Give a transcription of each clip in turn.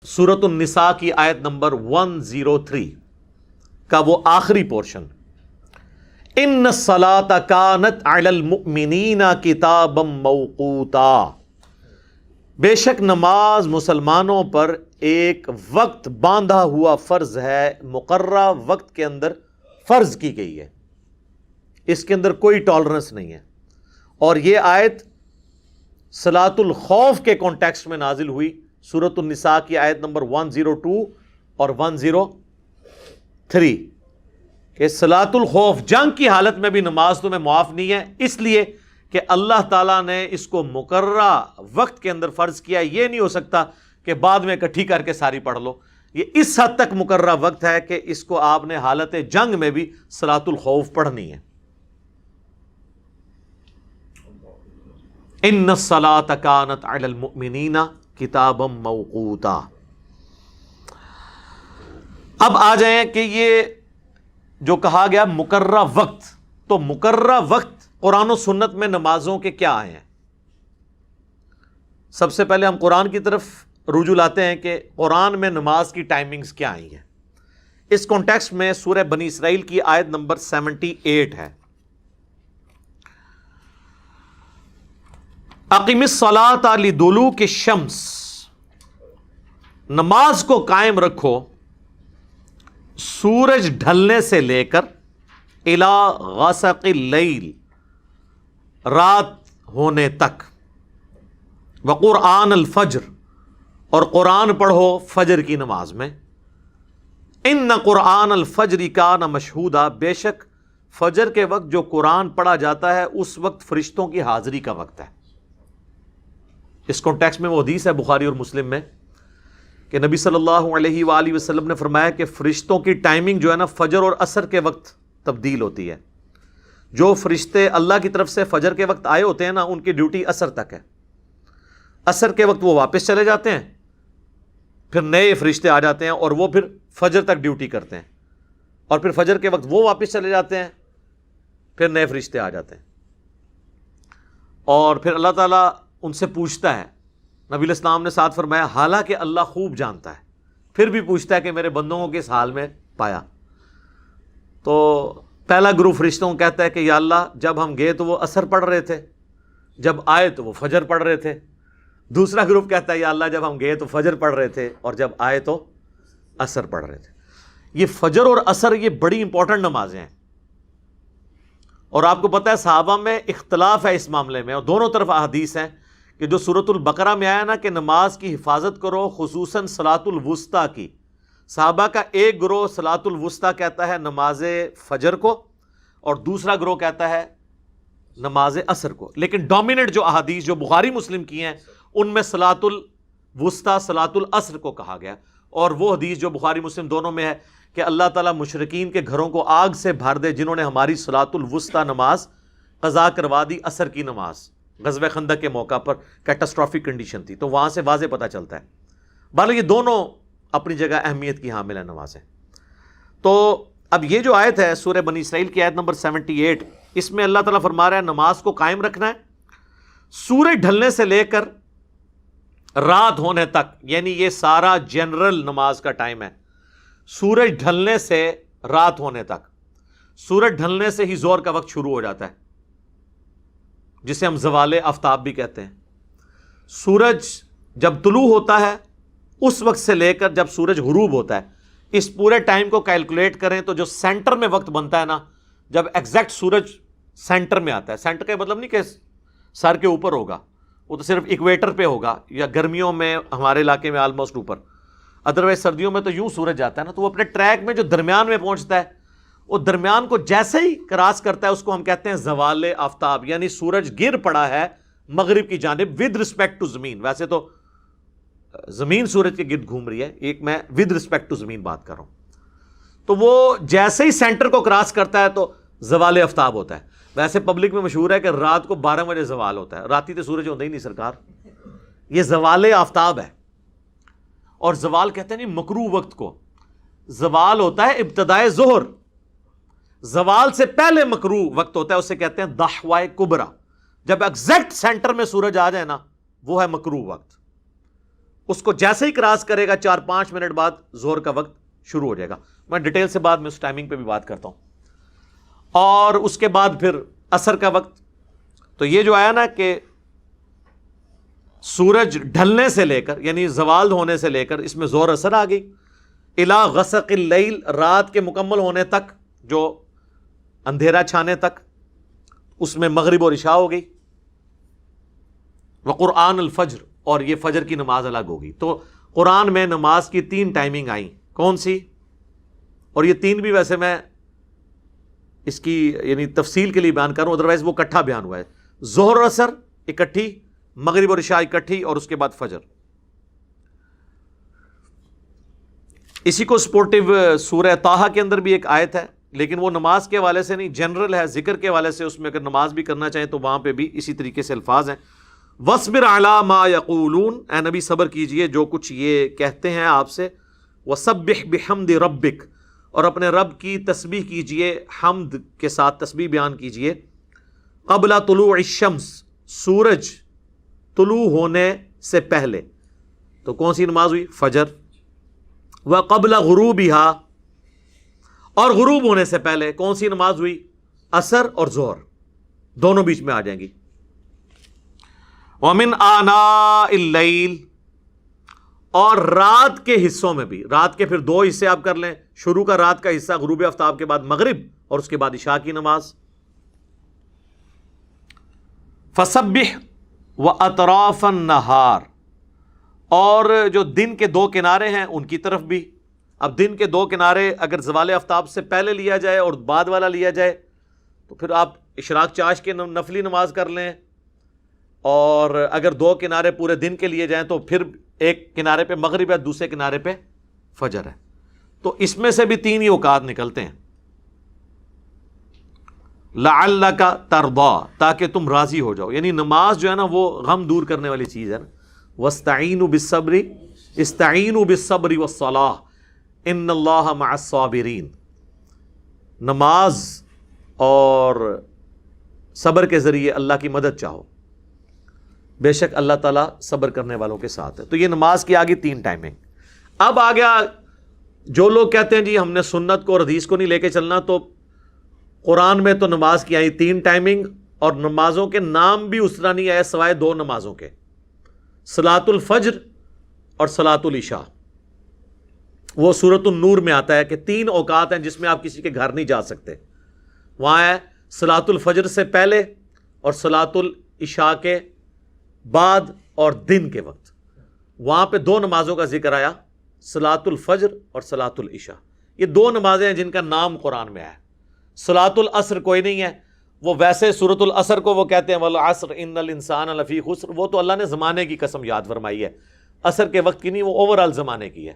سورۃ النساء کی آیت نمبر 103 کا وہ آخری پورشن، ان الصلاۃ کانت علی المؤمنین کتابا موقوتا، بے شک نماز مسلمانوں پر ایک وقت باندھا ہوا فرض ہے، مقررہ وقت کے اندر فرض کی گئی ہے، اس کے اندر کوئی ٹالرنس نہیں ہے۔ اور یہ آیت صلاۃ الخوف کے کانٹیکسٹ میں نازل ہوئی، سورۃ النساء کی آیت نمبر 102 اور 103 کہ صلاۃ الخوف، جنگ کی حالت میں بھی نماز تمہیں معاف نہیں ہے، اس لیے کہ اللہ تعالیٰ نے اس کو مقررہ وقت کے اندر فرض کیا۔ یہ نہیں ہو سکتا کہ بعد میں اکٹھی کر کے ساری پڑھ لو، یہ اس حد تک مقررہ وقت ہے کہ اس کو آپ نے حالت جنگ میں بھی صلاۃ الخوف پڑھنی ہے۔ ان الصلاۃ کانت علی المؤمنین کتابا موقوتا۔ اب آ جائیں کہ یہ جو کہا گیا مقررہ وقت، تو مقررہ وقت قرآن و سنت میں نمازوں کے کیا آئے ہیں؟ سب سے پہلے ہم قرآن کی طرف رجوع لاتے ہیں کہ قرآن میں نماز کی ٹائمنگز کیا آئی ہیں۔ اس کانٹیکسٹ میں سورہ بنی اسرائیل کی آیت نمبر 78 ہے، اقیم الصلاۃ لدلوک الشمس، نماز کو قائم رکھو سورج ڈھلنے سے لے کر الی غسق اللیل، رات ہونے تک، وقرآن الفجر، اور قرآن پڑھو فجر کی نماز میں، ان قرآن الفجر کان مشہودا، بے شک فجر کے وقت جو قرآن پڑھا جاتا ہے اس وقت فرشتوں کی حاضری کا وقت ہے۔ اس کانٹیکسٹ میں وہ حدیث ہے بخاری اور مسلم میں کہ نبی صلی اللہ علیہ وآلہ وسلم نے فرمایا کہ فرشتوں کی ٹائمنگ جو ہے نا فجر اور عصر کے وقت تبدیل ہوتی ہے۔ جو فرشتے اللہ کی طرف سے فجر کے وقت آئے ہوتے ہیں نا، ان کی ڈیوٹی عصر تک ہے، عصر کے وقت وہ واپس چلے جاتے ہیں، پھر نئے فرشتے آ جاتے ہیں اور وہ پھر فجر تک ڈیوٹی کرتے ہیں، اور پھر فجر کے وقت وہ واپس چلے جاتے ہیں، پھر نئے فرشتے آ جاتے ہیں، اور پھر اللہ تعالیٰ ان سے پوچھتا ہے۔ نبی علیہ السلام نے ساتھ فرمایا حالانکہ اللہ خوب جانتا ہے، پھر بھی پوچھتا ہے کہ میرے بندوں کو کس حال میں پایا؟ تو پہلا گروپ فرشتوں کو کہتا ہے کہ یا اللہ جب ہم گئے تو وہ عصر پڑھ رہے تھے، جب آئے تو وہ فجر پڑھ رہے تھے۔ دوسرا گروپ کہتا ہے یا اللہ جب ہم گئے تو فجر پڑھ رہے تھے اور جب آئے تو عصر پڑھ رہے تھے۔ یہ فجر اور عصر یہ بڑی امپورٹنٹ نمازیں ہیں، اور آپ کو پتہ ہے صحابہ میں اختلاف ہے اس معاملے میں، اور دونوں طرف احادیث ہیں کہ جو سورۃ البقرہ میں آیا نا کہ نماز کی حفاظت کرو خصوصاً صلاۃ الوسطیٰ کی، صحابہ کا ایک گروہ صلاۃ الوسطیٰ کہتا ہے نماز فجر کو، اور دوسرا گروہ کہتا ہے نماز عصر کو، لیکن ڈومیننٹ جو احادیث جو بخاری مسلم کی ہیں ان میں صلاۃ الوسطیٰ صلاۃ العصر کو کہا گیا، اور وہ حدیث جو بخاری مسلم دونوں میں ہے کہ اللہ تعالیٰ مشرکین کے گھروں کو آگ سے بھر دے جنہوں نے ہماری صلاۃ الوسطیٰ نماز قضا کروا دی، عصر کی نماز غزوہ خندق کے موقع پر کیٹاسٹرافک کنڈیشن تھی، تو وہاں سے واضح پتہ چلتا ہے۔ بہرحال یہ دونوں اپنی جگہ اہمیت کی حامل ہیں نمازیں۔ تو اب یہ جو آیت ہے سورہ بنی اسرائیل کی آیت نمبر 78، اس میں اللہ تعالیٰ فرما رہا ہے نماز کو قائم رکھنا ہے سورج ڈھلنے سے لے کر رات ہونے تک، یعنی یہ سارا جنرل نماز کا ٹائم ہے، سورج ڈھلنے سے رات ہونے تک۔ سورج ڈھلنے سے ہی زور کا وقت شروع ہو جاتا ہے جسے ہم زوال آفتاب بھی کہتے ہیں۔ سورج جب طلوع ہوتا ہے اس وقت سے لے کر جب سورج غروب ہوتا ہے، اس پورے ٹائم کو کیلکولیٹ کریں تو جو سینٹر میں وقت بنتا ہے نا، جب ایگزیکٹ سورج سینٹر میں آتا ہے، سینٹر کا مطلب نہیں کہ سر کے اوپر ہوگا، وہ تو صرف ایکویٹر پہ ہوگا، یا گرمیوں میں ہمارے علاقے میں آلموسٹ اوپر، ادروائز سردیوں میں تو یوں سورج جاتا ہے نا، تو وہ اپنے ٹریک میں جو درمیان میں پہنچتا ہے، وہ درمیان کو جیسے ہی کراس کرتا ہے اس کو ہم کہتے ہیں زوال آفتاب، یعنی سورج گر پڑا ہے مغرب کی جانب ود رسپیکٹ ٹو زمین۔ ویسے تو زمین سورج کے گرد گھوم رہی ہے، ایک میں ود رسپیکٹ ٹو زمین بات کر رہا ہوں، تو وہ جیسے ہی سینٹر کو کراس کرتا ہے تو زوال آفتاب ہوتا ہے۔ ویسے پبلک میں مشہور ہے کہ رات کو 12 بجے زوال ہوتا ہے، راتی تو سورج ہوتا ہی نہیں سرکار، یہ زوال آفتاب ہے۔ اور زوال کہتے ہیں نہیں مکروہ وقت کو، زوال ہوتا ہے ابتدائے ظہر، زوال سے پہلے مکروہ وقت ہوتا ہے، اسے کہتے ہیں دحوائے کبرا، جب ایگزیکٹ سینٹر میں سورج آ جائے نا وہ ہے مکروہ وقت۔ اس کو جیسے ہی کراس کرے گا 4-5 منٹ بعد ظہر کا وقت شروع ہو جائے گا. میں ڈیٹیل سے بعد میں اس ٹائمنگ پہ بھی بات کرتا ہوں. اور اس کے بعد پھر عصر کا وقت. تو یہ جو آیا نا کہ سورج ڈھلنے سے لے کر یعنی زوال ہونے سے لے کر اس میں ظہر عصر آ گئی. الا غسق اللیل رات کے مکمل ہونے تک جو اندھیرا چھانے تک اس میں مغرب اور عشاء ہو گئی. وقرآن الفجر اور یہ فجر کی نماز الگ ہوگی. تو قرآن میں نماز کی 3 ٹائمنگ آئیں. کون سی؟ اور یہ 3 بھی ویسے میں اس کی یعنی تفصیل کے لیے بیان کروں ادروائز وہ اکٹھا بیان ہوا ہے. ظہر عصر اکٹھی، مغرب اور عشاء اکٹھی، اور اس کے بعد فجر. اسی کو سپورٹیو سورہ طٰہٰ کے اندر بھی ایک آیت ہے لیکن وہ نماز کے حوالے سے نہیں، جنرل ہے، ذکر کے حوالے سے. اس میں اگر نماز بھی کرنا چاہیں تو وہاں پہ بھی اسی طریقے سے الفاظ ہیں. وَاصْبِرْ عَلَىٰ مَا يَقُولُونَ، اے نبی صبر کیجئے جو کچھ یہ کہتے ہیں آپ سے. وَسَبِّحْ بِحَمْدِ رَبِّكَ، اور اپنے رب کی تسبیح کیجئے، حمد کے ساتھ تسبیح بیان کیجئے. قبل طلوع الشمس، سورج طلوع ہونے سے پہلے. تو کون سی نماز ہوئی؟ فجر. وقبل غروبها، اور غروب ہونے سے پہلے کون سی نماز ہوئی؟ عصر اور ظہر، دونوں بیچ میں آ جائیں گی. ومن آناء اللیل، اور رات کے حصوں میں بھی. رات کے پھر 2 حصے آپ کر لیں. شروع کا رات کا حصہ غروب آفتاب کے بعد مغرب، اور اس کے بعد عشاء کی نماز. فسبح واطراف النہار، اور جو دن کے 2 کنارے ہیں ان کی طرف بھی. اب دن کے 2 کنارے اگر زوال آفتاب سے پہلے لیا جائے اور بعد والا لیا جائے تو پھر آپ اشراق چاش کے نفلی نماز کر لیں. اور اگر 2 کنارے پورے دن کے لیے جائیں تو پھر ایک کنارے پہ مغرب ہے، دوسرے کنارے پہ فجر ہے. تو اس میں سے بھی 3 ہی اوقات نکلتے ہیں. لعلک ترضی، تاکہ تم راضی ہو جاؤ. یعنی نماز جو ہے نا وہ غم دور کرنے والی چیز ہے نا. واستعینوا بالصبر، استعینوا بالصبر والصلاۃ ان اللہ مع الصابرین. نماز اور صبر کے ذریعے اللہ کی مدد چاہو، بے شک اللہ تعالیٰ صبر کرنے والوں کے ساتھ ہے. تو یہ نماز کی آگے 3 ٹائمنگ. اب آ گیا جو لوگ کہتے ہیں جی ہم نے سنت کو اور حدیث کو نہیں لے کے چلنا، تو قرآن میں تو نماز کی آئی 3 ٹائمنگ، اور نمازوں کے نام بھی اس طرح نہیں آئے سوائے 2 نمازوں کے، صلاۃ الفجر اور صلاۃ العشاء. وہ سورۃ النور میں آتا ہے کہ 3 اوقات ہیں جس میں آپ کسی کے گھر نہیں جا سکتے. وہاں ہے صلاۃ الفجر سے پہلے اور صلاۃ العشاء کے بعد اور دن کے وقت. وہاں پہ 2 نمازوں کا ذکر آیا، صلاۃ الفجر اور صلاۃ العشاء. یہ 2 نمازیں ہیں جن کا نام قرآن میں ہے. صلاۃ العصر کوئی نہیں ہے. وہ ویسے سورۃ العصر کو وہ کہتے ہیں والعصر ان الانسان لفی خسر، وہ تو اللہ نے زمانے کی قسم یاد فرمائی ہے، عصر کے وقت کی نہیں، وہ اوور آل زمانے کی ہے.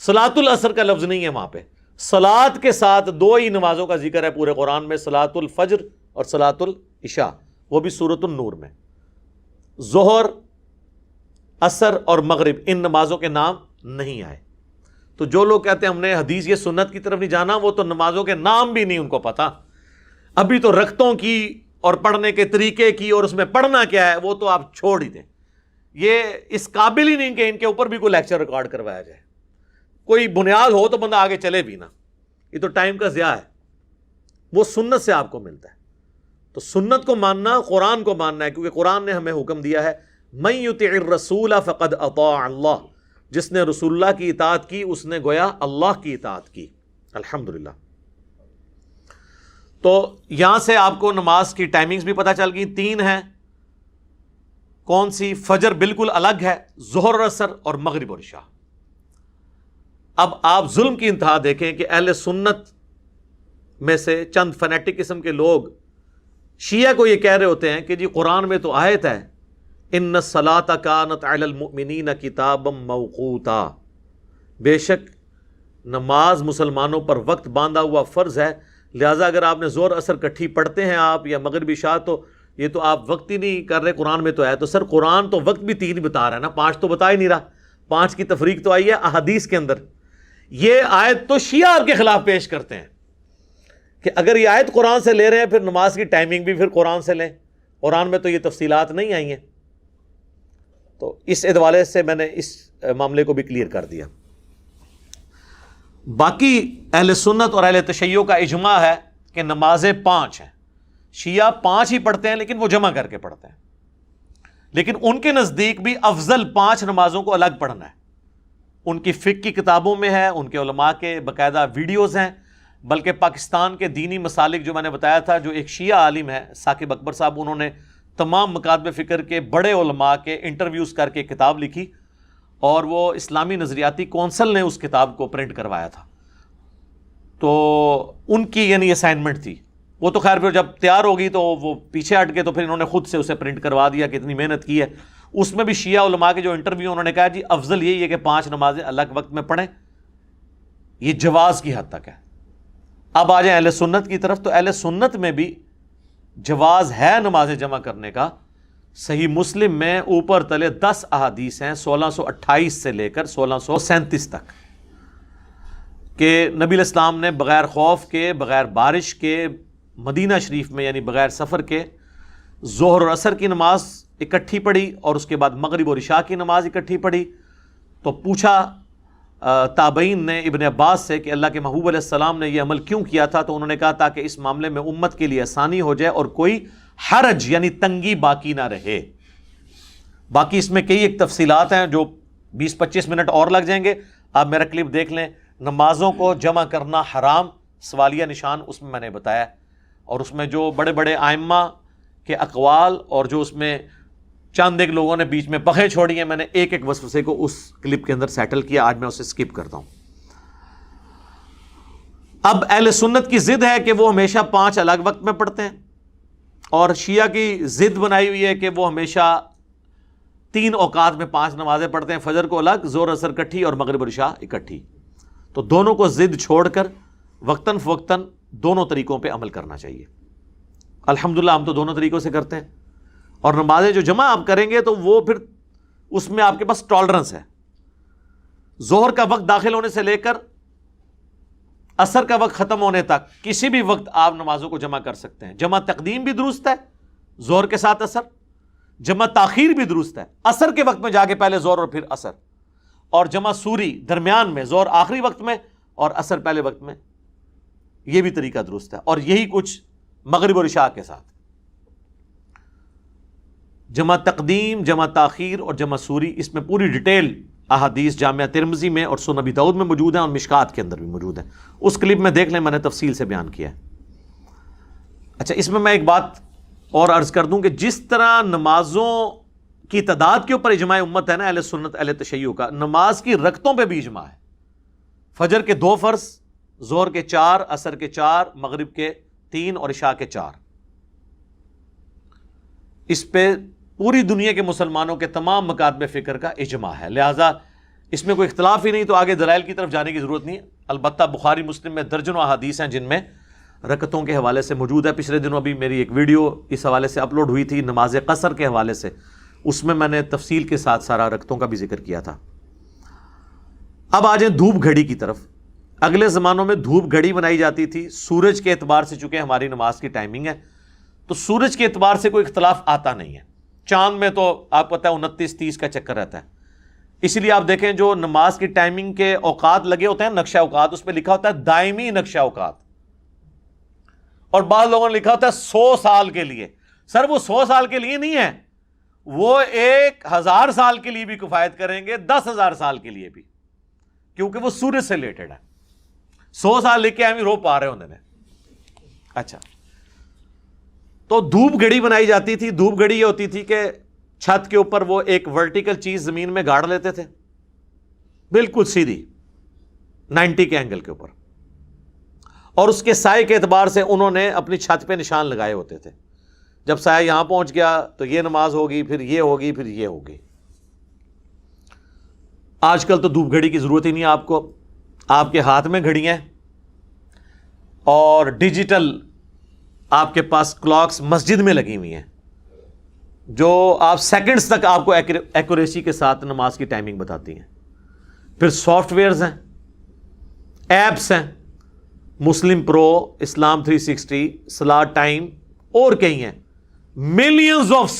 صلاۃ العصر کا لفظ نہیں ہے وہاں پہ. صلاۃ کے ساتھ 2 ہی نمازوں کا ذکر ہے پورے قرآن میں، صلاۃ الفجر اور صلاۃ العشاء، وہ بھی سورۃ النور میں. ظہر، عصر اور مغرب ان نمازوں کے نام نہیں آئے. تو جو لوگ کہتے ہیں ہم نے حدیث یہ سنت کی طرف نہیں جانا، وہ تو نمازوں کے نام بھی نہیں ان کو پتا. ابھی تو رکعتوں کی اور پڑھنے کے طریقے کی اور اس میں پڑھنا کیا ہے وہ تو آپ چھوڑ ہی دیں. یہ اس قابل ہی نہیں کہ ان کے اوپر بھی کوئی لیکچر ریکارڈ کروایا جائے. کوئی بنیاد ہو تو بندہ آگے چلے بھی نا. یہ تو ٹائم کا ضیاع ہے. وہ سنت سے آپ کو ملتا ہے. تو سنت کو ماننا، قرآن کو ماننا ہے، کیونکہ قرآن نے ہمیں حکم دیا ہے من یطع الرسول فقد اطاع اللہ. جس نے رسول اللہ کی اطاعت کی اس نے گویا اللہ کی اطاعت کی. الحمدللہ. تو یہاں سے آپ کو نماز کی ٹائمنگز بھی پتہ چل گئی. 3 ہیں. کون سی؟ فجر بالکل الگ ہے، ظہر اور عصر اور مغرب اور عشاء. اب آپ ظلم کی انتہا دیکھیں کہ اہل سنت میں سے چند فنیٹک قسم کے لوگ شیعہ کو یہ کہہ رہے ہوتے ہیں کہ جی قرآن میں تو آیت ہے ان الصلاۃ کانت علی المؤمنین کتابا موقوتا، بے شک نماز مسلمانوں پر وقت باندھا ہوا فرض ہے، لہٰذا اگر آپ نے ظہر عصر کٹھی پڑھتے ہیں آپ یا مغرب عشاء تو یہ تو آپ وقت ہی نہیں کر رہے، قرآن میں تو ہے. تو سر قرآن تو وقت بھی 3 بتا رہا ہے نا، 5 تو بتا ہی نہیں رہا. 5 کی تفریق تو آئی ہے احادیث کے اندر. یہ آیت تو شیعہ آپ کے خلاف پیش کرتے ہیں کہ اگر یہ آیت قرآن سے لے رہے ہیں پھر نماز کی ٹائمنگ بھی پھر قرآن سے لیں. قرآن میں تو یہ تفصیلات نہیں آئی ہیں. تو اس ادوالے سے میں نے اس معاملے کو بھی کلیئر کر دیا. باقی اہل سنت اور اہل تشیع کا اجماع ہے کہ نمازیں 5 ہیں. شیعہ 5 ہی پڑھتے ہیں لیکن وہ جمع کر کے پڑھتے ہیں, لیکن ان کے نزدیک بھی افضل 5 نمازوں کو الگ پڑھنا ہے. ان کی فقہ کی کتابوں میں ہے, ان کے علماء کے باقاعدہ ویڈیوز ہیں, بلکہ پاکستان کے دینی مسالک جو میں نے بتایا تھا, جو ایک شیعہ عالم ہے ثاقب اکبر صاحب, انہوں نے تمام مکاتب فکر کے بڑے علماء کے انٹرویوز کر کے کتاب لکھی, اور وہ اسلامی نظریاتی کونسل نے اس کتاب کو پرنٹ کروایا تھا. تو ان کی یعنی اسائنمنٹ تھی. وہ تو خیر پھر جب تیار ہوگی تو وہ پیچھے ہٹ گئے, تو پھر انہوں نے خود سے اسے پرنٹ کروا دیا کہ اتنی محنت کی ہے. اس میں بھی شیعہ علماء کے جو انٹرویو, انہوں نے کہا جی افضل یہی ہے کہ 5 نمازیں الگ وقت میں پڑھیں. یہ جواز کی حد تک ہے. اب آ جائیں اہل سنت کی طرف, تو اہل سنت میں بھی جواز ہے نمازیں جمع کرنے کا. صحیح مسلم میں اوپر تلے 10 احادیث ہیں 1628 سے لے کر 1637 تک, کہ نبی الاسلام نے بغیر خوف کے, بغیر بارش کے, مدینہ شریف میں یعنی بغیر سفر کے ظہر اور عصر کی نماز اکٹھی پڑھی, اور اس کے بعد مغرب اور عشاء کی نماز اکٹھی پڑھی. تو پوچھا تابعین نے ابن عباس سے کہ اللہ کے محبوب علیہ السلام نے یہ عمل کیوں کیا تھا؟ تو انہوں نے کہا تاکہ اس معاملے میں امت کے لیے آسانی ہو جائے اور کوئی حرج یعنی تنگی باقی نہ رہے. باقی اس میں کئی ایک تفصیلات ہیں جو 20-25 منٹ اور لگ جائیں گے. آپ میرا کلپ دیکھ لیں, نمازوں کو جمع کرنا حرام, سوالیہ نشان اس میں نے بتایا, اور اس میں جو بڑے بڑے ائمہ کے اقوال اور جو اس میں چند ایک لوگوں نے بیچ میں پخے چھوڑی ہیں, میں نے ایک ایک وسوسے کو اس کلپ کے اندر سیٹل کیا. آج میں اسے سکپ کرتا ہوں. اب اہل سنت کی ضد ہے کہ وہ ہمیشہ 5 الگ وقت میں پڑھتے ہیں, اور شیعہ کی ضد بنائی ہوئی ہے کہ وہ ہمیشہ 3 اوقات میں 5 نمازیں پڑھتے ہیں, فجر کو الگ, ظہر اثر اکٹھی, اور مغرب اور عشاء اکٹھی. تو دونوں کو ضد چھوڑ کر وقتاً فوقتاً دونوں طریقوں پہ عمل کرنا چاہیے. الحمدللہ ہم تو دونوں طریقوں سے کرتے ہیں, اور نمازیں جو جمع آپ کریں گے تو وہ پھر اس میں آپ کے پاس ٹالرنس ہے. ظہر کا وقت داخل ہونے سے لے کر عصر کا وقت ختم ہونے تک کسی بھی وقت آپ نمازوں کو جمع کر سکتے ہیں. جمع تقدیم بھی درست ہے ظہر کے ساتھ عصر, جمع تاخیر بھی درست ہے عصر کے وقت میں جا کے پہلے ظہر اور پھر عصر, اور جمع سوری درمیان میں, ظہر آخری وقت میں اور عصر پہلے وقت میں, یہ بھی طریقہ درست ہے. اور یہی کچھ مغرب اور عشاء کے ساتھ. جمع تقدیم, جمع تاخیر اور جمع سوری, اس میں پوری ڈیٹیل احادیث جامعہ ترمذی میں اور سنن ابی داؤد میں موجود ہیں, اور مشکات کے اندر بھی موجود ہیں. اس کلپ میں دیکھ لیں, میں نے تفصیل سے بیان کیا ہے. اچھا, اس میں ایک بات اور عرض کر دوں کہ جس طرح نمازوں کی تعداد کے اوپر اجماع امت ہے نا اہل سنت اہل تشیع کا, نماز کی رکعتوں پہ بھی اجماع ہے. فجر کے 2 فرض, ظہر کے 4, عصر کے 4, مغرب کے 3 اور عشاء کے 4. اس پہ پوری دنیا کے مسلمانوں کے تمام مکاتب فکر کا اجماع ہے. لہٰذا اس میں کوئی اختلاف ہی نہیں, تو آگے دلائل کی طرف جانے کی ضرورت نہیں ہے. البتہ بخاری مسلم میں درجنوں احادیث ہیں جن میں رکعتوں کے حوالے سے موجود ہے. پچھلے دنوں ابھی میری ایک ویڈیو اس حوالے سے اپلوڈ ہوئی تھی نماز قصر کے حوالے سے, اس میں نے تفصیل کے ساتھ سارا رکعتوں کا بھی ذکر کیا تھا. اب آ جائیں دھوپ گھڑی کی طرف. اگلے زمانوں میں دھوپ گھڑی بنائی جاتی تھی سورج کے اعتبار سے, چونکہ ہماری نماز کی ٹائمنگ ہے تو سورج کے اعتبار سے کوئی اختلاف آتا نہیں ہے. چاند میں تو آپ پتہ ہے 29-30 کا چکر رہتا ہے, اس لیے آپ دیکھیں جو نماز کی ٹائمنگ کے اوقات لگے ہوتے ہیں, نقشہ اوقات, اس پہ لکھا ہوتا ہے دائمی نقشہ اوقات, اور بعض لوگوں نے لکھا ہوتا ہے 100 سال کے لیے. سر وہ 100 سال کے لیے نہیں ہے, وہ 1000 سال کے لیے بھی کفایت کریں گے, 10,000 سال کے لیے بھی, کیونکہ وہ سورج سے ریلیٹڈ ہے. 100 سال لکھ کے ہم رو پا رہے ہوتے ہیں. اچھا, تو دھوپ گھڑی بنائی جاتی تھی. دھوپ گھڑی یہ ہوتی تھی کہ چھت کے اوپر وہ ایک ورٹیکل چیز زمین میں گاڑ لیتے تھے, بالکل سیدھی 90 کے اینگل کے اوپر, اور اس کے سائے کے اعتبار سے انہوں نے اپنی چھت پہ نشان لگائے ہوتے تھے. جب سایہ یہاں پہنچ گیا تو یہ نماز ہوگی, پھر یہ ہوگی, پھر یہ ہوگی. آج کل تو دھوپ گھڑی کی ضرورت ہی نہیں آپ کو, آپ کے ہاتھ میں گھڑیاں ہیں, اور ڈیجیٹل آپ کے پاس کلاکس مسجد میں لگی ہوئی ہیں جو آپ سیکنڈز تک آپ کو ایکوریسی کے ساتھ نماز کی ٹائمنگ بتاتی ہیں. پھر سافٹ ویئرز ہیں, ایپس ہیں, مسلم پرو, اسلام 360, صلاۃ ٹائم, اور کئی ہیں. ملینز آف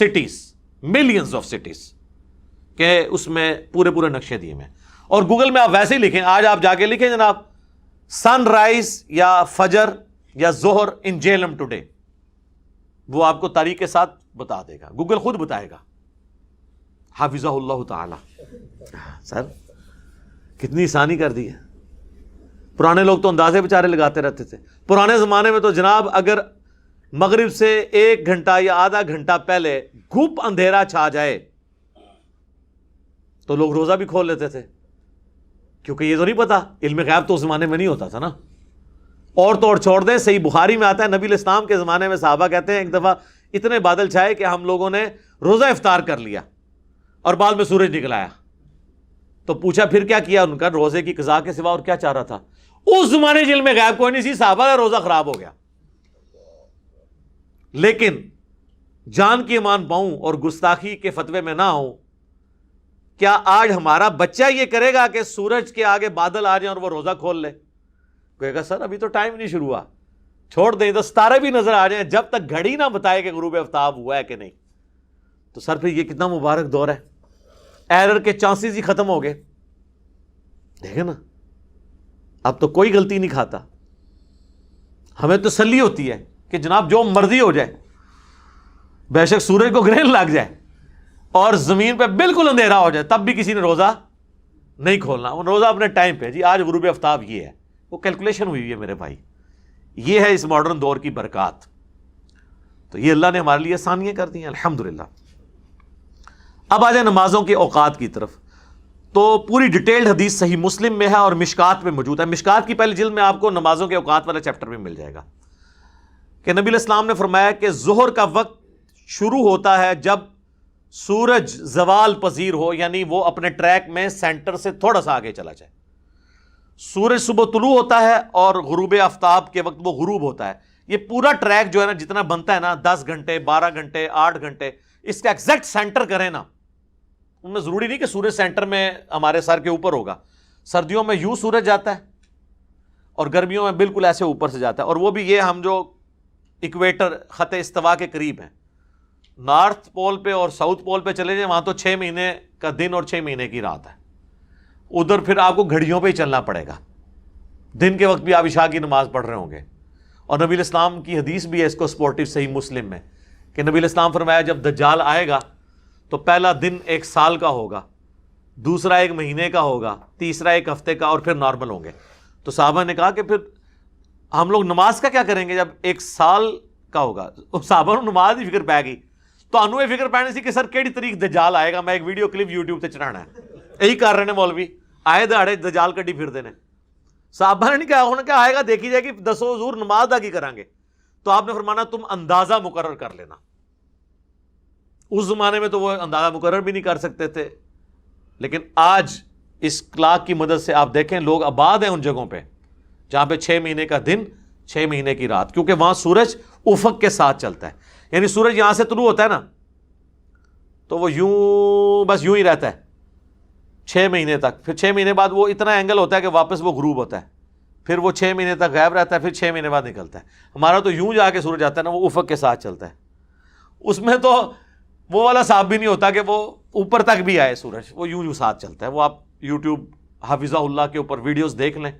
سٹیز کہ اس میں پورے پورے نقشے دیے ہیں. اور گوگل میں آپ ویسے ہی لکھیں, آج آپ جا کے لکھیں جناب سن رائز یا فجر یا ظہر ان جہلم ٹوڈے, وہ آپ کو تاریخ کے ساتھ بتا دے گا, گوگل خود بتائے گا. حافظہ اللہ تعالی. سر کتنی آسانی کر دی ہے. پرانے لوگ تو اندازے بیچارے لگاتے رہتے تھے. پرانے زمانے میں تو جناب اگر مغرب سے 1 گھنٹہ یا آدھا گھنٹہ پہلے گھوپ اندھیرا چھا جائے تو لوگ روزہ بھی کھول لیتے تھے, کیونکہ یہ تو نہیں پتا, علم غیب تو اس زمانے میں نہیں ہوتا تھا نا. اور تو اور چھوڑ دیں, صحیح بخاری میں آتا ہے نبی الاسلام کے زمانے میں صحابہ کہتے ہیں ایک دفعہ اتنے بادل چھائے کہ ہم لوگوں نے روزہ افطار کر لیا اور بعد میں سورج نکل آیا. تو پوچھا پھر کیا کیا ان کا, روزے کی قضا کے سوا اور کیا چاہ رہا تھا. اس زمانے علم غیب کوئی نہیں سی, صحابہ کا روزہ خراب ہو گیا. لیکن جان کی ایمان پاؤں اور گستاخی کے فتوے میں نہ ہوں, کیا آج ہمارا بچہ یہ کرے گا کہ سورج کے آگے بادل آ جائیں اور وہ روزہ کھول لے؟ کہے گا سر ابھی تو ٹائم نہیں شروع ہوا, چھوڑ دیں تو ستارے بھی نظر آ جائیں, جب تک گھڑی نہ بتائے کہ غروب آفتاب ہوا ہے کہ نہیں. تو سر پھر یہ کتنا مبارک دور ہے, ایرر کے چانسز ہی ختم ہو گئے. دیکھیں نا, اب تو کوئی غلطی نہیں کھاتا. ہمیں تسلی ہوتی ہے کہ جناب جو مرضی ہو جائے, بے شک سورج کو گرہن لگ جائے اور زمین پہ بالکل اندھیرا ہو جائے, تب بھی کسی نے روزہ نہیں کھولنا. وہ روزہ اپنے ٹائم پہ, جی آج غروب آفتاب یہ ہے, وہ کیلکولیشن ہوئی ہے میرے بھائی. یہ ہے اس ماڈرن دور کی برکات. تو یہ اللہ نے ہمارے لیے آسانیاں کر دی ہیں الحمدللہ. اب آ جائیں نمازوں کے اوقات کی طرف. تو پوری ڈیٹیلڈ حدیث صحیح مسلم میں ہے اور مشکات میں موجود ہے. مشکات کی پہلی جلد میں آپ کو نمازوں کے اوقات والا چیپٹر بھی مل جائے گا کہ نبی علیہ السلام نے فرمایا کہ ظہر کا وقت شروع ہوتا ہے جب سورج زوال پذیر ہو, یعنی وہ اپنے ٹریک میں سینٹر سے تھوڑا سا آگے چلا جائے. سورج صبح طلوع ہوتا ہے اور غروب آفتاب کے وقت وہ غروب ہوتا ہے. یہ پورا ٹریک جو ہے نا جتنا بنتا ہے نا 10 گھنٹے 12 گھنٹے 8 گھنٹے, اس کا ایگزیکٹ سینٹر کریں نا. ان میں ضروری نہیں کہ سورج سینٹر میں ہمارے سر کے اوپر ہوگا. سردیوں میں یوں سورج جاتا ہے اور گرمیوں میں بالکل ایسے اوپر سے جاتا ہے. اور وہ بھی یہ ہم جو اکویٹر خط استوا کے قریب ہیں, نارتھ پول پہ اور ساؤتھ پول پہ چلے جائیں, وہاں تو 6 مہینے کا دن اور 6 مہینے کی رات ہے. ادھر پھر آپ کو گھڑیوں پہ ہی چلنا پڑے گا. دن کے وقت بھی آپ عشاء کی نماز پڑھ رہے ہوں گے. اور نبی علیہ السلام کی حدیث بھی ہے اس کو سپورٹو صحیح مسلم میں کہ نبی علیہ السلام فرمایا جب دجال آئے گا تو پہلا دن 1 سال کا ہوگا, دوسرا 1 مہینے کا ہوگا, تیسرا 1 ہفتے کا, اور پھر نارمل ہوں گے. تو صحابہ نے کہا کہ پھر ہم لوگ نماز کا کیا کریں گے جب 1 سال کا ہوگا؟ صحابہ نے نماز ہی فکر پی گئی. تو انویں فکر پینے سی کہ سر کیڑی طریق دجال آئے گا, میں ایک ویڈیو کلپ یوٹیوب تے چڑھانا ہے. یہی کر رہے ہیں مولوی, آئے دہاڑے دجال کڈی پھرتے ہیں. صحابہ نے نہیں کہا انہوں نے کہا آئے گا دیکھی جائے گی, دسو حضور نماز ادا کی کریں گے. تو آپ نے فرمانا تم اندازہ مقرر کر لینا. اس زمانے میں تو وہ اندازہ مقرر بھی نہیں کر سکتے تھے, لیکن آج اس کلاک کی مدد سے آپ دیکھیں لوگ آباد ہیں ان جگہوں پہ جہاں پہ 6 مہینے کا دن 6 مہینے کی رات, کیونکہ وہاں سورج افق کے ساتھ چلتا ہے. یعنی سورج یہاں سے طلوع ہوتا ہے نا تو وہ یوں بس یوں ہی رہتا ہے 6 مہینے تک. پھر 6 مہینے بعد وہ اتنا اینگل ہوتا ہے کہ واپس وہ غروب ہوتا ہے. پھر وہ 6 مہینے تک غائب رہتا ہے, پھر 6 مہینے بعد نکلتا ہے. ہمارا تو یوں جا کے سورج آتا ہے نا, وہ افق کے ساتھ چلتا ہے. اس میں تو وہ والا صاحب بھی نہیں ہوتا کہ وہ اوپر تک بھی آئے سورج, وہ یوں یوں ساتھ چلتا ہے. وہ آپ یوٹیوب حافظہ اللہ کے اوپر ویڈیوز دیکھ لیں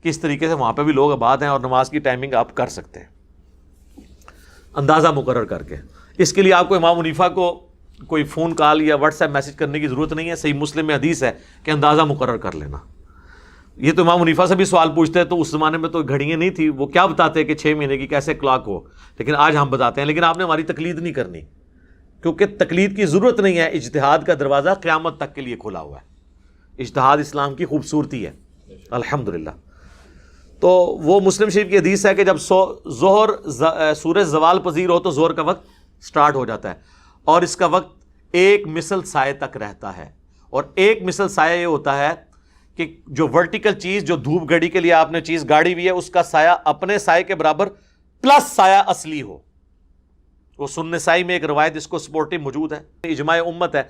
کس طریقے سے وہاں پہ بھی لوگ آباد ہیں, اور نماز کی ٹائمنگ آپ کر سکتے ہیں اندازہ مقرر کر کے. اس کے لیے آپ کو امام حنیفہ کو کوئی فون کال یا واٹس ایپ میسج کرنے کی ضرورت نہیں ہے. صحیح مسلم میں حدیث ہے کہ اندازہ مقرر کر لینا. یہ تو امام حنیفہ سے بھی سوال پوچھتے ہیں, تو اس زمانے میں تو گھڑیاں نہیں تھی, وہ کیا بتاتے کہ 6 مہینے کی کیسے کلاک ہو, لیکن آج ہم بتاتے ہیں. لیکن آپ نے ہماری تقلید نہیں کرنی, کیونکہ تقلید کی ضرورت نہیں ہے. اجتہاد کا دروازہ قیامت تک کے لیے کھلا ہوا ہے. اجتہاد اسلام کی خوبصورتی ہے الحمدللہ. تو وہ مسلم شریف کی حدیث ہے کہ جب ظہر سورج زوال پذیر ہو تو ظہر کا وقت سٹارٹ ہو جاتا ہے, اور اس کا وقت 1 مثل سائے تک رہتا ہے. اور 1 مثل سایہ یہ ہوتا ہے کہ جو ورٹیکل چیز, جو دھوپ گھڑی کے لیے آپ نے چیز گاڑی ہوئی ہے, اس کا سایہ اپنے سائے کے برابر پلس سایہ اصلی ہو. وہ سنن نسائی میں ایک روایت اس کو سپورٹو موجود ہے, اجماع امت ہے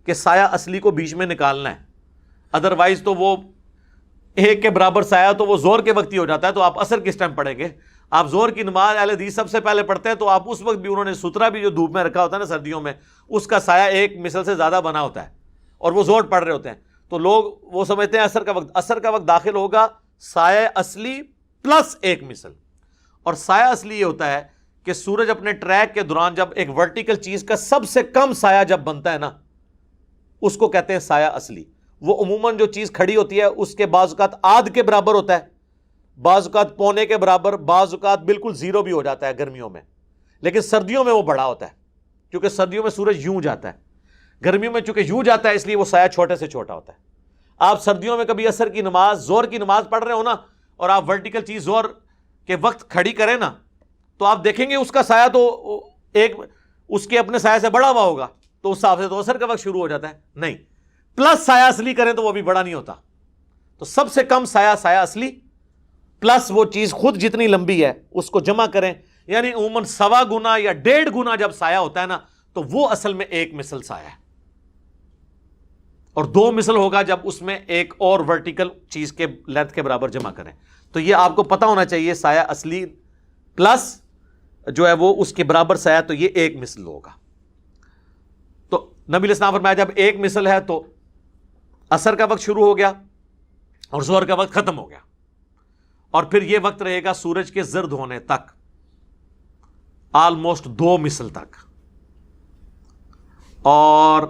کہ سایہ اصلی کو بیچ میں نکالنا ہے. ادروائز تو وہ 1 کے برابر سایہ تو وہ زور کے وقت ہی ہو جاتا ہے. تو آپ اثر کس ٹائم پڑھیں گے؟ آپ زور کی نماز اہل حدیث سب سے پہلے پڑھتے ہیں, تو آپ اس وقت بھی انہوں نے سترہ بھی جو دھوپ میں رکھا ہوتا ہے نا سردیوں میں, اس کا سایہ 1 مثل سے زیادہ بنا ہوتا ہے, اور وہ زور پڑھ رہے ہوتے ہیں، تو لوگ وہ سمجھتے ہیں عصر کا وقت داخل ہوگا سایہ اصلی پلس ایک مثل. اور سایہ اصلی یہ ہوتا ہے کہ سورج اپنے ٹریک کے دوران جب ایک ورٹیکل چیز کا سب سے کم سایہ جب بنتا ہے نا، اس کو کہتے ہیں سایہ اصلی. وہ عموماً جو چیز کھڑی ہوتی ہے اس کے بعض اوقات آدھ کے برابر ہوتا ہے، بعض اوقات پونے کے برابر، بعض اوقات بالکل زیرو بھی ہو جاتا ہے گرمیوں میں، لیکن سردیوں میں وہ بڑا ہوتا ہے کیونکہ سردیوں میں سورج یوں جاتا ہے. گرمیوں میں چونکہ یوں جاتا ہے اس لیے وہ سایہ چھوٹے سے چھوٹا ہوتا ہے. آپ سردیوں میں کبھی عصر کی نماز، زور کی نماز پڑھ رہے ہو نا، اور آپ ورٹیکل چیز زور کے وقت کھڑی کریں نا، تو آپ دیکھیں گے اس کا سایہ تو ایک اس کے اپنے سایہ سے بڑا ہوا ہوگا، تو اس حساب سے تو عصر کا وقت شروع ہو جاتا ہے. نہیں، پلس سایہ اصلی کریں تو وہ بھی بڑا نہیں ہوتا. تو سب سے کم سایہ سایہ اصلی پلس وہ چیز خود جتنی لمبی ہے اس کو جمع کریں، یعنی عموماً 1.25 گنا یا 1.5 گنا جب سایہ ہوتا ہے نا، تو وہ اصل میں ایک مثل سایہ ہے. اور 2 مثل ہوگا جب اس میں ایک اور ورٹیکل چیز کے لینتھ کے برابر جمع کریں. تو یہ آپ کو پتا ہونا چاہیے، سایہ اصلی پلس جو ہے وہ اس کے برابر سایہ، تو یہ ایک مثل ہوگا. تو نبی علیہ السلام فرمایا جب ایک مثل ہے تو عصر کا وقت شروع ہو گیا اور ظہر کا وقت ختم ہو گیا، اور پھر یہ وقت رہے گا سورج کے زرد ہونے تک، آلموسٹ 2 مثل تک. اور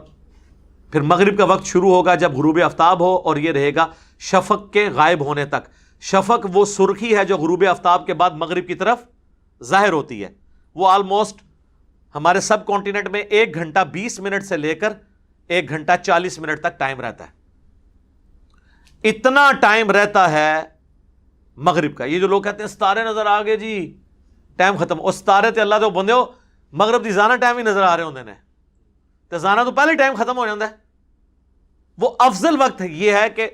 پھر مغرب کا وقت شروع ہوگا جب غروب آفتاب ہو، اور یہ رہے گا شفق کے غائب ہونے تک. شفق وہ سرخی ہے جو غروب آفتاب کے بعد مغرب کی طرف ظاہر ہوتی ہے. وہ آلموسٹ ہمارے سب کانٹیننٹ میں 1 گھنٹہ 20 منٹ سے لے کر 1 گھنٹہ 40 منٹ تک ٹائم رہتا ہے. اتنا ٹائم رہتا ہے مغرب کا. یہ جو لوگ کہتے ہیں ستارے نظر آ گئے جی ٹائم ختم، اور ستارے تے اللہ تو بندے ہو مغرب دی زانا ٹائم ہی نظر آ رہے ہوندے نے، تے زانا تو پہلے ٹائم ختم ہو جاتا ہے. وہ افضل وقت یہ ہے کہ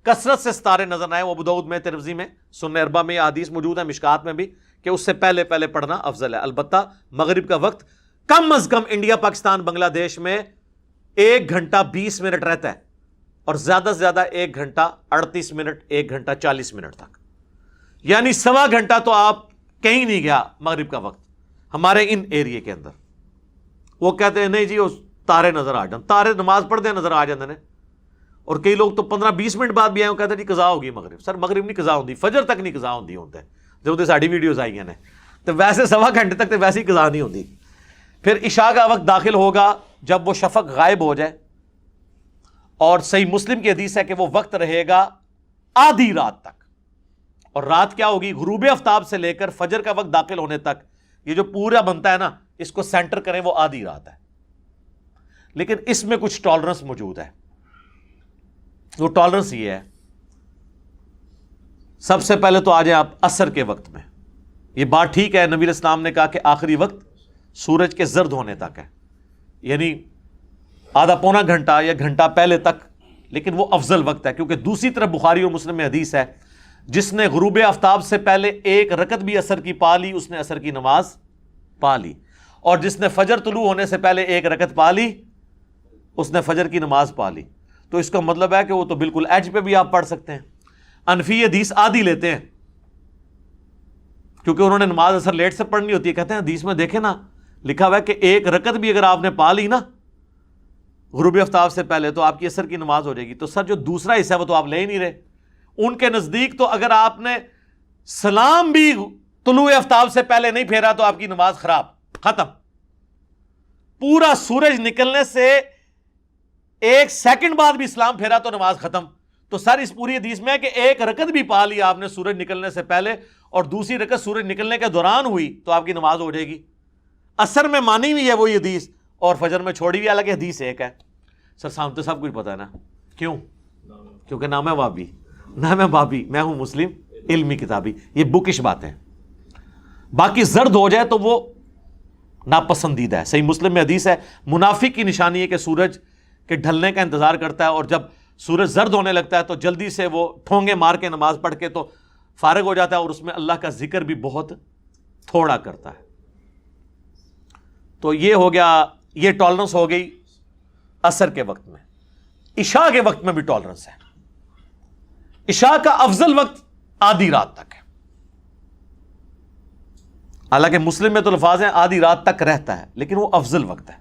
کثرت سے ستارے نظر آئے. وہ ابو داؤد میں، ترمذی میں، سنن اربعہ میں یہ حدیث موجود ہے، مشکات میں بھی، کہ اس سے پہلے پڑھنا افضل ہے. البتہ مغرب کا وقت کم از کم انڈیا، پاکستان، بنگلہ دیش میں 1 گھنٹہ 20 منٹ رہتا ہے، اور زیادہ سے زیادہ 1 گھنٹہ 38 منٹ، 1 گھنٹہ 40 منٹ تک. یعنی 1.25 گھنٹہ تو آپ کہیں نہیں گیا مغرب کا وقت ہمارے ان ایریے کے اندر. وہ کہتے ہیں نہیں جی وہ تارے نظر آ جاتے، تارے نماز پڑھتے نظر آ جاتے ہیں. اور کئی لوگ تو 15-20 منٹ بعد بھی آئے، وہ کہتے ہیں جی قضا ہوگی مغرب. سر مغرب نہیں قضا ہوتی، فجر تک نہیں قضا ہوتی ہوتا ہے. جب تو ساری ویڈیوز آئی ہیں تو ویسے 1.25 گھنٹے تک تو ویسے ہی قضا نہیں ہوتی. پھر عشاء کا وقت داخل ہوگا جب وہ شفق غائب ہو جائے، اور صحیح مسلم کی حدیث ہے کہ وہ وقت رہے گا آدھی رات تک. اور رات کیا ہوگی؟ غروب آفتاب سے لے کر فجر کا وقت داخل ہونے تک. یہ جو پورا بنتا ہے نا، اس کو سینٹر کریں، وہ آدھی رات ہے. لیکن اس میں کچھ ٹالرنس موجود ہے. وہ ٹالرنس یہ ہے، سب سے پہلے تو آ جائیں آپ عصر کے وقت میں. یہ بات ٹھیک ہے، نبی علیہ السلام نے کہا کہ آخری وقت سورج کے زرد ہونے تک ہے، یعنی آدھا پونا گھنٹہ یا گھنٹہ پہلے تک. لیکن وہ افضل وقت ہے، کیونکہ دوسری طرف بخاری اور مسلم میں حدیث ہے، جس نے غروب آفتاب سے پہلے 1 رکعت بھی عصر کی پا لی، اس نے عصر کی نماز پا لی. اور جس نے فجر طلوع ہونے سے پہلے 1 رکعت پا لی، اس نے فجر کی نماز پا لی. تو اس کا مطلب ہے کہ وہ تو بالکل ایج پہ بھی آپ پڑھ سکتے ہیں. انفی حدیث آدھی لیتے ہیں کیونکہ انہوں نے نماز اثر لیٹ سے پڑھنی ہوتی ہے. کہتے ہیں حدیث میں دیکھیں نا، لکھا ہوا ہے کہ 1 رکعت بھی اگر آپ نے پا لی نا غروب آفتاب سے پہلے تو آپ کی عصر کی نماز ہو جائے گی. تو سر جو دوسرا حصہ ہے وہ تو آپ لے ہی نہیں رہے. ان کے نزدیک تو اگر آپ نے سلام بھی طلوع آفتاب سے پہلے نہیں پھیرا تو آپ کی نماز خراب، ختم. پورا سورج نکلنے سے 1 سیکنڈ بعد بھی سلام پھیرا تو نماز ختم. تو سر اس پوری حدیث میں ہے کہ 1 رکعت بھی پا لی آپ نے سورج نکلنے سے پہلے، اور دوسری رکعت سورج نکلنے کے دوران ہوئی تو آپ کی نماز ہو جائے گی. عصر میں مانی ہوئی ہے وہی حدیث، اور فجر میں چھوڑی ہوئی الگ حدیث ایک ہے. سر سامنے تو سب کچھ پتا ہے نا. کیوں؟ کیونکہ نام ہے وابی، نام ہے بابی، میں ہوں مسلم علمی کتابی. یہ بکش باتیں. باقی زرد ہو جائے تو وہ ناپسندیدہ ہے. صحیح مسلم میں حدیث ہے، منافق کی نشانی ہے کہ سورج کے ڈھلنے کا انتظار کرتا ہے، اور جب سورج زرد ہونے لگتا ہے تو جلدی سے وہ ٹھونگے مار کے نماز پڑھ کے تو فارغ ہو جاتا ہے، اور اس میں اللہ کا ذکر بھی بہت تھوڑا کرتا ہے. تو یہ ہو گیا، یہ ٹالرنس ہو گئی عصر کے وقت میں. عشاء کے وقت میں بھی ٹالرنس ہے. عشاء کا افضل وقت آدھی رات تک ہے. حالانکہ مسلم میں تو الفاظ ہیں آدھی رات تک رہتا ہے، لیکن وہ افضل وقت ہے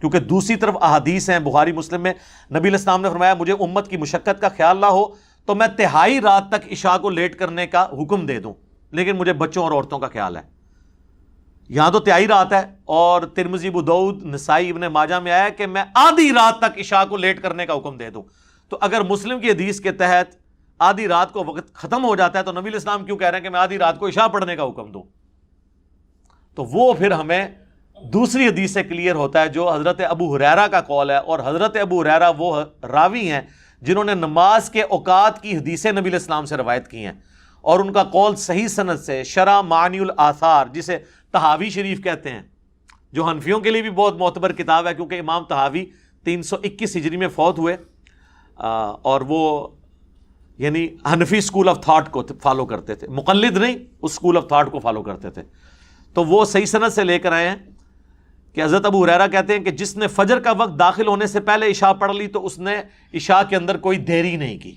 کیونکہ دوسری طرف احادیث ہیں بخاری مسلم میں، نبی علیہ السلام نے فرمایا مجھے امت کی مشقت کا خیال نہ ہو تو میں تہائی رات تک عشاء کو لیٹ کرنے کا حکم دے دوں، لیکن مجھے بچوں اور عورتوں کا خیال ہے۔ یہاں تو تہائی رات ہے، اور ترمذی، ابو داؤد، نسائی، ابن ماجہ میں آیا کہ میں آدھی رات تک عشاء کو لیٹ کرنے کا حکم دے دوں۔ تو اگر مسلم کی حدیث کے تحت آدھی رات کو وقت ختم ہو جاتا ہے تو نبی علیہ السلام کیوں کہہ رہے ہیں کہ میں آدھی رات کو عشاء پڑھنے کا حکم دوں؟ تو وہ پھر ہمیں دوسری حدیث سے کلیئر ہوتا ہے جو حضرت ابو ہریرہ کا قول ہے، اور حضرت ابو ہریرہ وہ راوی ہیں جنہوں نے نماز کے اوقات کی حدیثیں نبی علیہ السلام سے روایت کی ہیں، اور ان کا قول صحیح سند سے شرح معانی الاثار جسے طحاوی شریف کہتے ہیں، جو حنفیوں کے لیے بھی بہت معتبر کتاب ہے، کیونکہ امام طحاوی 321 ہجری میں فوت ہوئے، اور وہ یعنی حنفی اسکول آف تھاٹ کو فالو کرتے تھے، مقلد نہیں، اس اسکول آف تھاٹ کو فالو کرتے تھے۔ تو وہ صحیح سند سے لے کر آئے ہیں کہ حضرت ابو ہریرہ کہتے ہیں کہ جس نے فجر کا وقت داخل ہونے سے پہلے عشاء پڑھ لی تو اس نے عشاء کے اندر کوئی دیری نہیں کی۔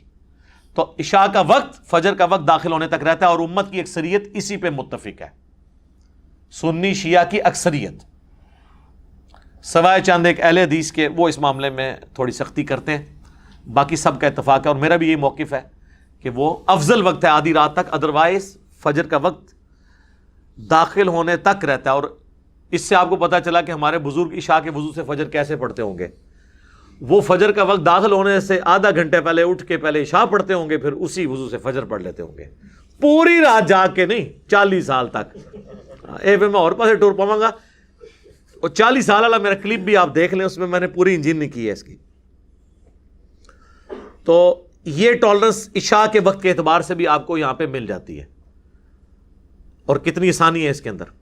تو عشاء کا وقت فجر کا وقت داخل ہونے تک رہتا ہے، اور امت کی اکثریت اسی پہ متفق ہے، سنی شیعہ کی اکثریت، سوائے چند ایک اہل حدیث کے، وہ اس معاملے میں تھوڑی سختی کرتے ہیں، باقی سب کا اتفاق ہے، اور میرا بھی یہی موقف ہے کہ وہ افضل وقت ہے آدھی رات تک، ادروائز فجر کا وقت داخل ہونے تک رہتا ہے۔ اور اس سے آپ کو پتہ چلا کہ ہمارے بزرگ عشاء کے وضو سے فجر کیسے پڑھتے ہوں گے۔ وہ فجر کا وقت داخل ہونے سے آدھا گھنٹے پہلے اٹھ کے پہلے عشاء پڑھتے ہوں گے، پھر اسی وضو سے فجر پڑھ لیتے ہوں گے، پوری رات جاگ کے نہیں، 40 سال تک۔ اے پھر میں اور پاسے ٹور پاؤں گا، اور 40 سال والا میرا کلپ بھی آپ دیکھ لیں، اس میں نے پوری انجین نہیں کی ہے اس کی۔ تو یہ ٹالرنس عشاء کے وقت کے اعتبار سے بھی آپ کو یہاں پہ مل جاتی ہے، اور کتنی آسانی ہے اس کے اندر۔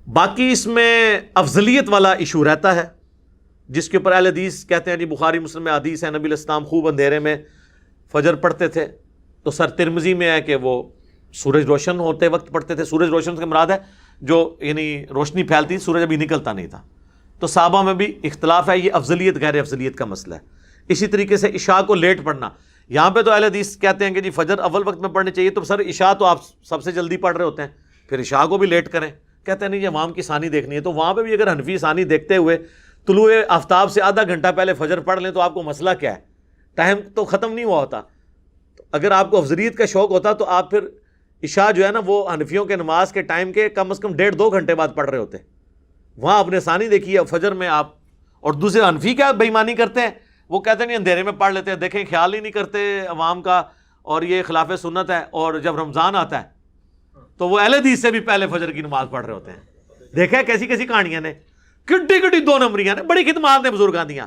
باقی اس میں افضلیت والا ایشو رہتا ہے، جس کے اوپر اہل حدیث کہتے ہیں جی بخاری مسلم میں حدیث ہے نبی علیہ السلام خوب اندھیرے میں فجر پڑھتے تھے، تو سر ترمذی میں ہے کہ وہ سورج روشن ہوتے وقت پڑھتے تھے۔ سورج روشن سے مراد ہے جو یعنی روشنی پھیلتی، سورج ابھی نکلتا نہیں تھا۔ تو صحابہ میں بھی اختلاف ہے، یہ افضلیت غیر افضلیت کا مسئلہ ہے۔ اسی طریقے سے عشاء کو لیٹ پڑھنا، یہاں پہ تو اہل حدیث کہتے ہیں کہ جی فجر اول وقت میں پڑھنی چاہیے، تو سر عشاء تو آپ سب سے جلدی پڑھ رہے ہوتے ہیں، پھر عشاء کو بھی لیٹ کریں، کہتے ہیں نہیں یہ عوام کی ثانی دیکھنی ہے۔ تو وہاں پہ بھی اگر حنفی ثانی دیکھتے ہوئے طلوع آفتاب سے آدھا گھنٹہ پہلے فجر پڑھ لیں تو آپ کو مسئلہ کیا ہے؟ ٹائم تو ختم نہیں ہوا ہوتا۔ تو اگر آپ کو افضلیت کا شوق ہوتا تو آپ پھر عشاء جو ہے نا وہ حنفیوں کے نماز کے ٹائم کے کم از کم 1.5-2 گھنٹے بعد پڑھ رہے ہوتے، وہاں آپ نے ثانی دیکھی ہے فجر میں آپ۔ اور دوسرے حنفی کیا بے ایمانی کرتے ہیں، وہ کہتے ہیں نہیں اندھیرے میں پڑھ لیتے ہیں، دیکھیں خیال ہی نہیں کرتے عوام کا، اور یہ خلاف سنت ہے۔ اور جب رمضان آتا ہے تو وہ اہل حدیث سے بھی پہلے فجر کی نماز پڑھ رہے ہوتے ہیں۔ دیکھا ہے کیسی کیسی کہانیاں نے، کڈی کڈی 2 نمبریاں نے، بڑی خدمات نے بزرگاں دیاں،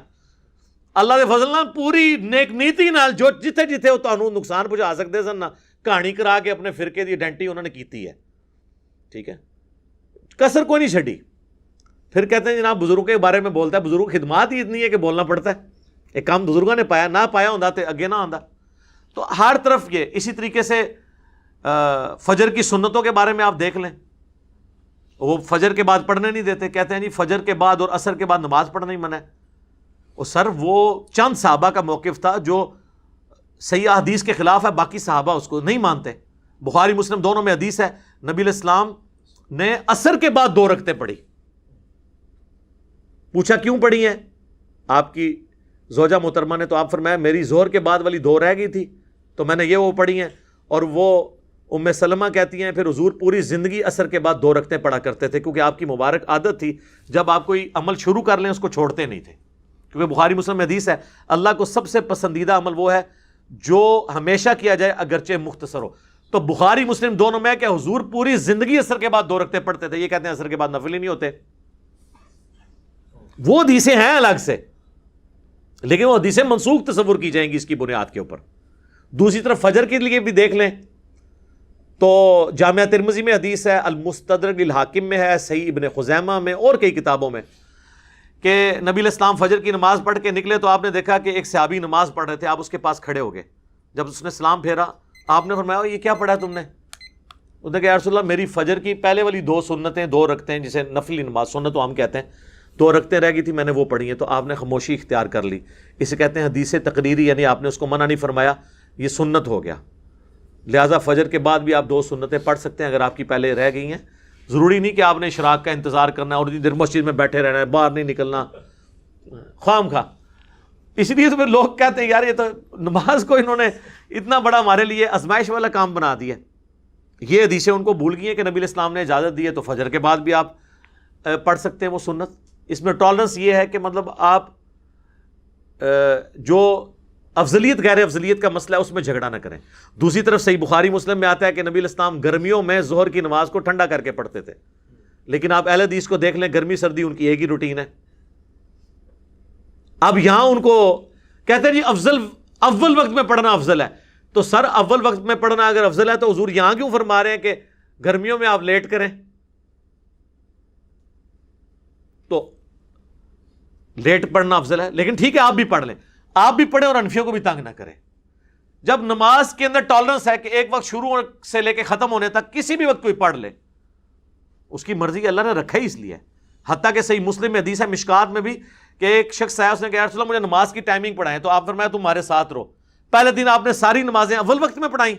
اللہ دے فضل نال پوری نیک نیتی نال جو جتھے جتھے وہ تانوں نقصان پہنچا سکتے سن نا، کہانی کرا کے اپنے فرقے دی آئیڈینٹی انہوں نے کیتی ہے، ٹھیک ہے، کسر کوئی نہیں چھڈی۔ پھر کہتے ہیں جناب بزرگوں کے بارے میں بولتا ہے، بزرگ خدمات ہی اتنی ہے کہ بولنا پڑتا ہے، ایک کام بزرگوں نے پایا، نہ پایا ہوندا تے اگے نہ آندا۔ تو ہر طرف یہ اسی طریقے سے فجر کی سنتوں کے بارے میں آپ دیکھ لیں، وہ فجر کے بعد پڑھنے نہیں دیتے، کہتے ہیں جی فجر کے بعد اور عصر کے بعد نماز پڑھنا ہی منع ہے۔ اور سر وہ چند صحابہ کا موقف تھا جو صحیح حدیث کے خلاف ہے، باقی صحابہ اس کو نہیں مانتے۔ بخاری مسلم دونوں میں حدیث ہے، نبی علیہ السلام نے عصر کے بعد 2 رکعتیں پڑھی، پوچھا کیوں پڑھی ہیں آپ کی زوجہ محترمہ نے، تو آپ فرمایا میری ظہر کے بعد والی 2 رہ گئی تھی تو میں نے یہ وہ پڑھی ہیں۔ اور وہ ام سلمہ کہتی ہیں پھر حضور پوری زندگی عصر کے بعد 2 رکعتیں پڑھا کرتے تھے، کیونکہ آپ کی مبارک عادت تھی جب آپ کوئی عمل شروع کر لیں اس کو چھوڑتے نہیں تھے، کیونکہ بخاری مسلم میں حدیث ہے اللہ کو سب سے پسندیدہ عمل وہ ہے جو ہمیشہ کیا جائے اگرچہ مختصر ہو۔ تو بخاری مسلم دونوں میں کہ حضور پوری زندگی عصر کے بعد 2 رکعتیں پڑھتے تھے، یہ کہتے ہیں عصر کے بعد نفل ہی نہیں ہوتے۔ وہ حدیثیں ہیں الگ سے، لیکن وہ حدیثیں منسوخ تصور کی جائیں گی اس کی بنیاد کے اوپر۔ دوسری طرف فجر کے لیے بھی دیکھ لیں تو جامعہ ترمذی میں حدیث ہے، المستدرک للحاکم میں ہے، صحیح ابن خزیمہ میں اور کئی کتابوں میں کہ نبی علیہ السلام فجر کی نماز پڑھ کے نکلے تو آپ نے دیکھا کہ ایک صحابی نماز پڑھ رہے تھے، آپ اس کے پاس کھڑے ہو گئے، جب اس نے سلام پھیرا آپ نے فرمایا یہ کیا پڑھا ہے تم نے؟ انہوں نے کہا یا رسول اللہ میری فجر کی پہلے والی 2 سنتیں 2 رکعتیں جسے نفلی نماز سنت تو ہم کہتے ہیں 2 رکعتیں رہ گئی تھی، میں نے وہ پڑھی ہیں۔ تو آپ نے خاموشی اختیار کر لی، اسے کہتے ہیں حدیث تقریری، یعنی آپ نے اس کو منع نہیں فرمایا، یہ سنت ہو گیا، لہٰذا فجر کے بعد بھی آپ 2 سنتیں پڑھ سکتے ہیں اگر آپ کی پہلے رہ گئی ہیں ضروری نہیں کہ آپ نے اشراق کا انتظار کرنا ہے اور اتنی دیر مسجد میں بیٹھے رہنا ہے، باہر نہیں نکلنا خواہ خواہ. اس لیے تو پھر لوگ کہتے ہیں یار یہ تو نماز کو انہوں نے اتنا بڑا ہمارے لیے آزمائش والا کام بنا دیا. یہ حدیثیں ان کو بھول گئی ہیں کہ نبی علیہ السلام نے اجازت دی ہے تو فجر کے بعد بھی آپ پڑھ سکتے ہیں وہ سنت. اس میں ٹالرنس یہ ہے کہ مطلب آپ جو افضلیت غیر افضلیت کا مسئلہ ہے اس میں جھگڑا نہ کریں. دوسری طرف صحیح بخاری مسلم میں آتا ہے کہ نبی علیہ السلام گرمیوں میں ظہر کی نماز کو ٹھنڈا کر کے پڑھتے تھے، لیکن آپ اہل حدیث کو دیکھ لیں گرمی سردی ان کی ایک ہی روٹین ہے. اب یہاں ان کو کہتے ہیں جی افضل اول وقت میں پڑھنا افضل ہے. تو سر اول وقت میں پڑھنا اگر افضل ہے تو حضور یہاں کیوں فرما رہے ہیں کہ گرمیوں میں آپ لیٹ کریں؟ تو لیٹ پڑھنا افضل ہے، لیکن ٹھیک ہے آپ بھی پڑھ لیں، آپ بھی پڑھیں اور انفیوں کو بھی تنگ نہ کریں. جب نماز کے اندر ٹالرنس ہے کہ ایک وقت شروع سے لے کے ختم ہونے تک کسی بھی وقت کوئی پڑھ لے، اس کی مرضی اللہ نے رکھا ہی اس لیے. حتیٰ کہ صحیح مسلم میں حدیث ہے مشکات میں بھی کہ ایک شخص آیا، اس نے کہا یا رسول اللہ مجھے نماز کی ٹائمنگ پڑھائیں، تو آپ فرمایا تمہارے ساتھ رہو. پہلے دن آپ نے ساری نمازیں اول وقت میں پڑھائیں،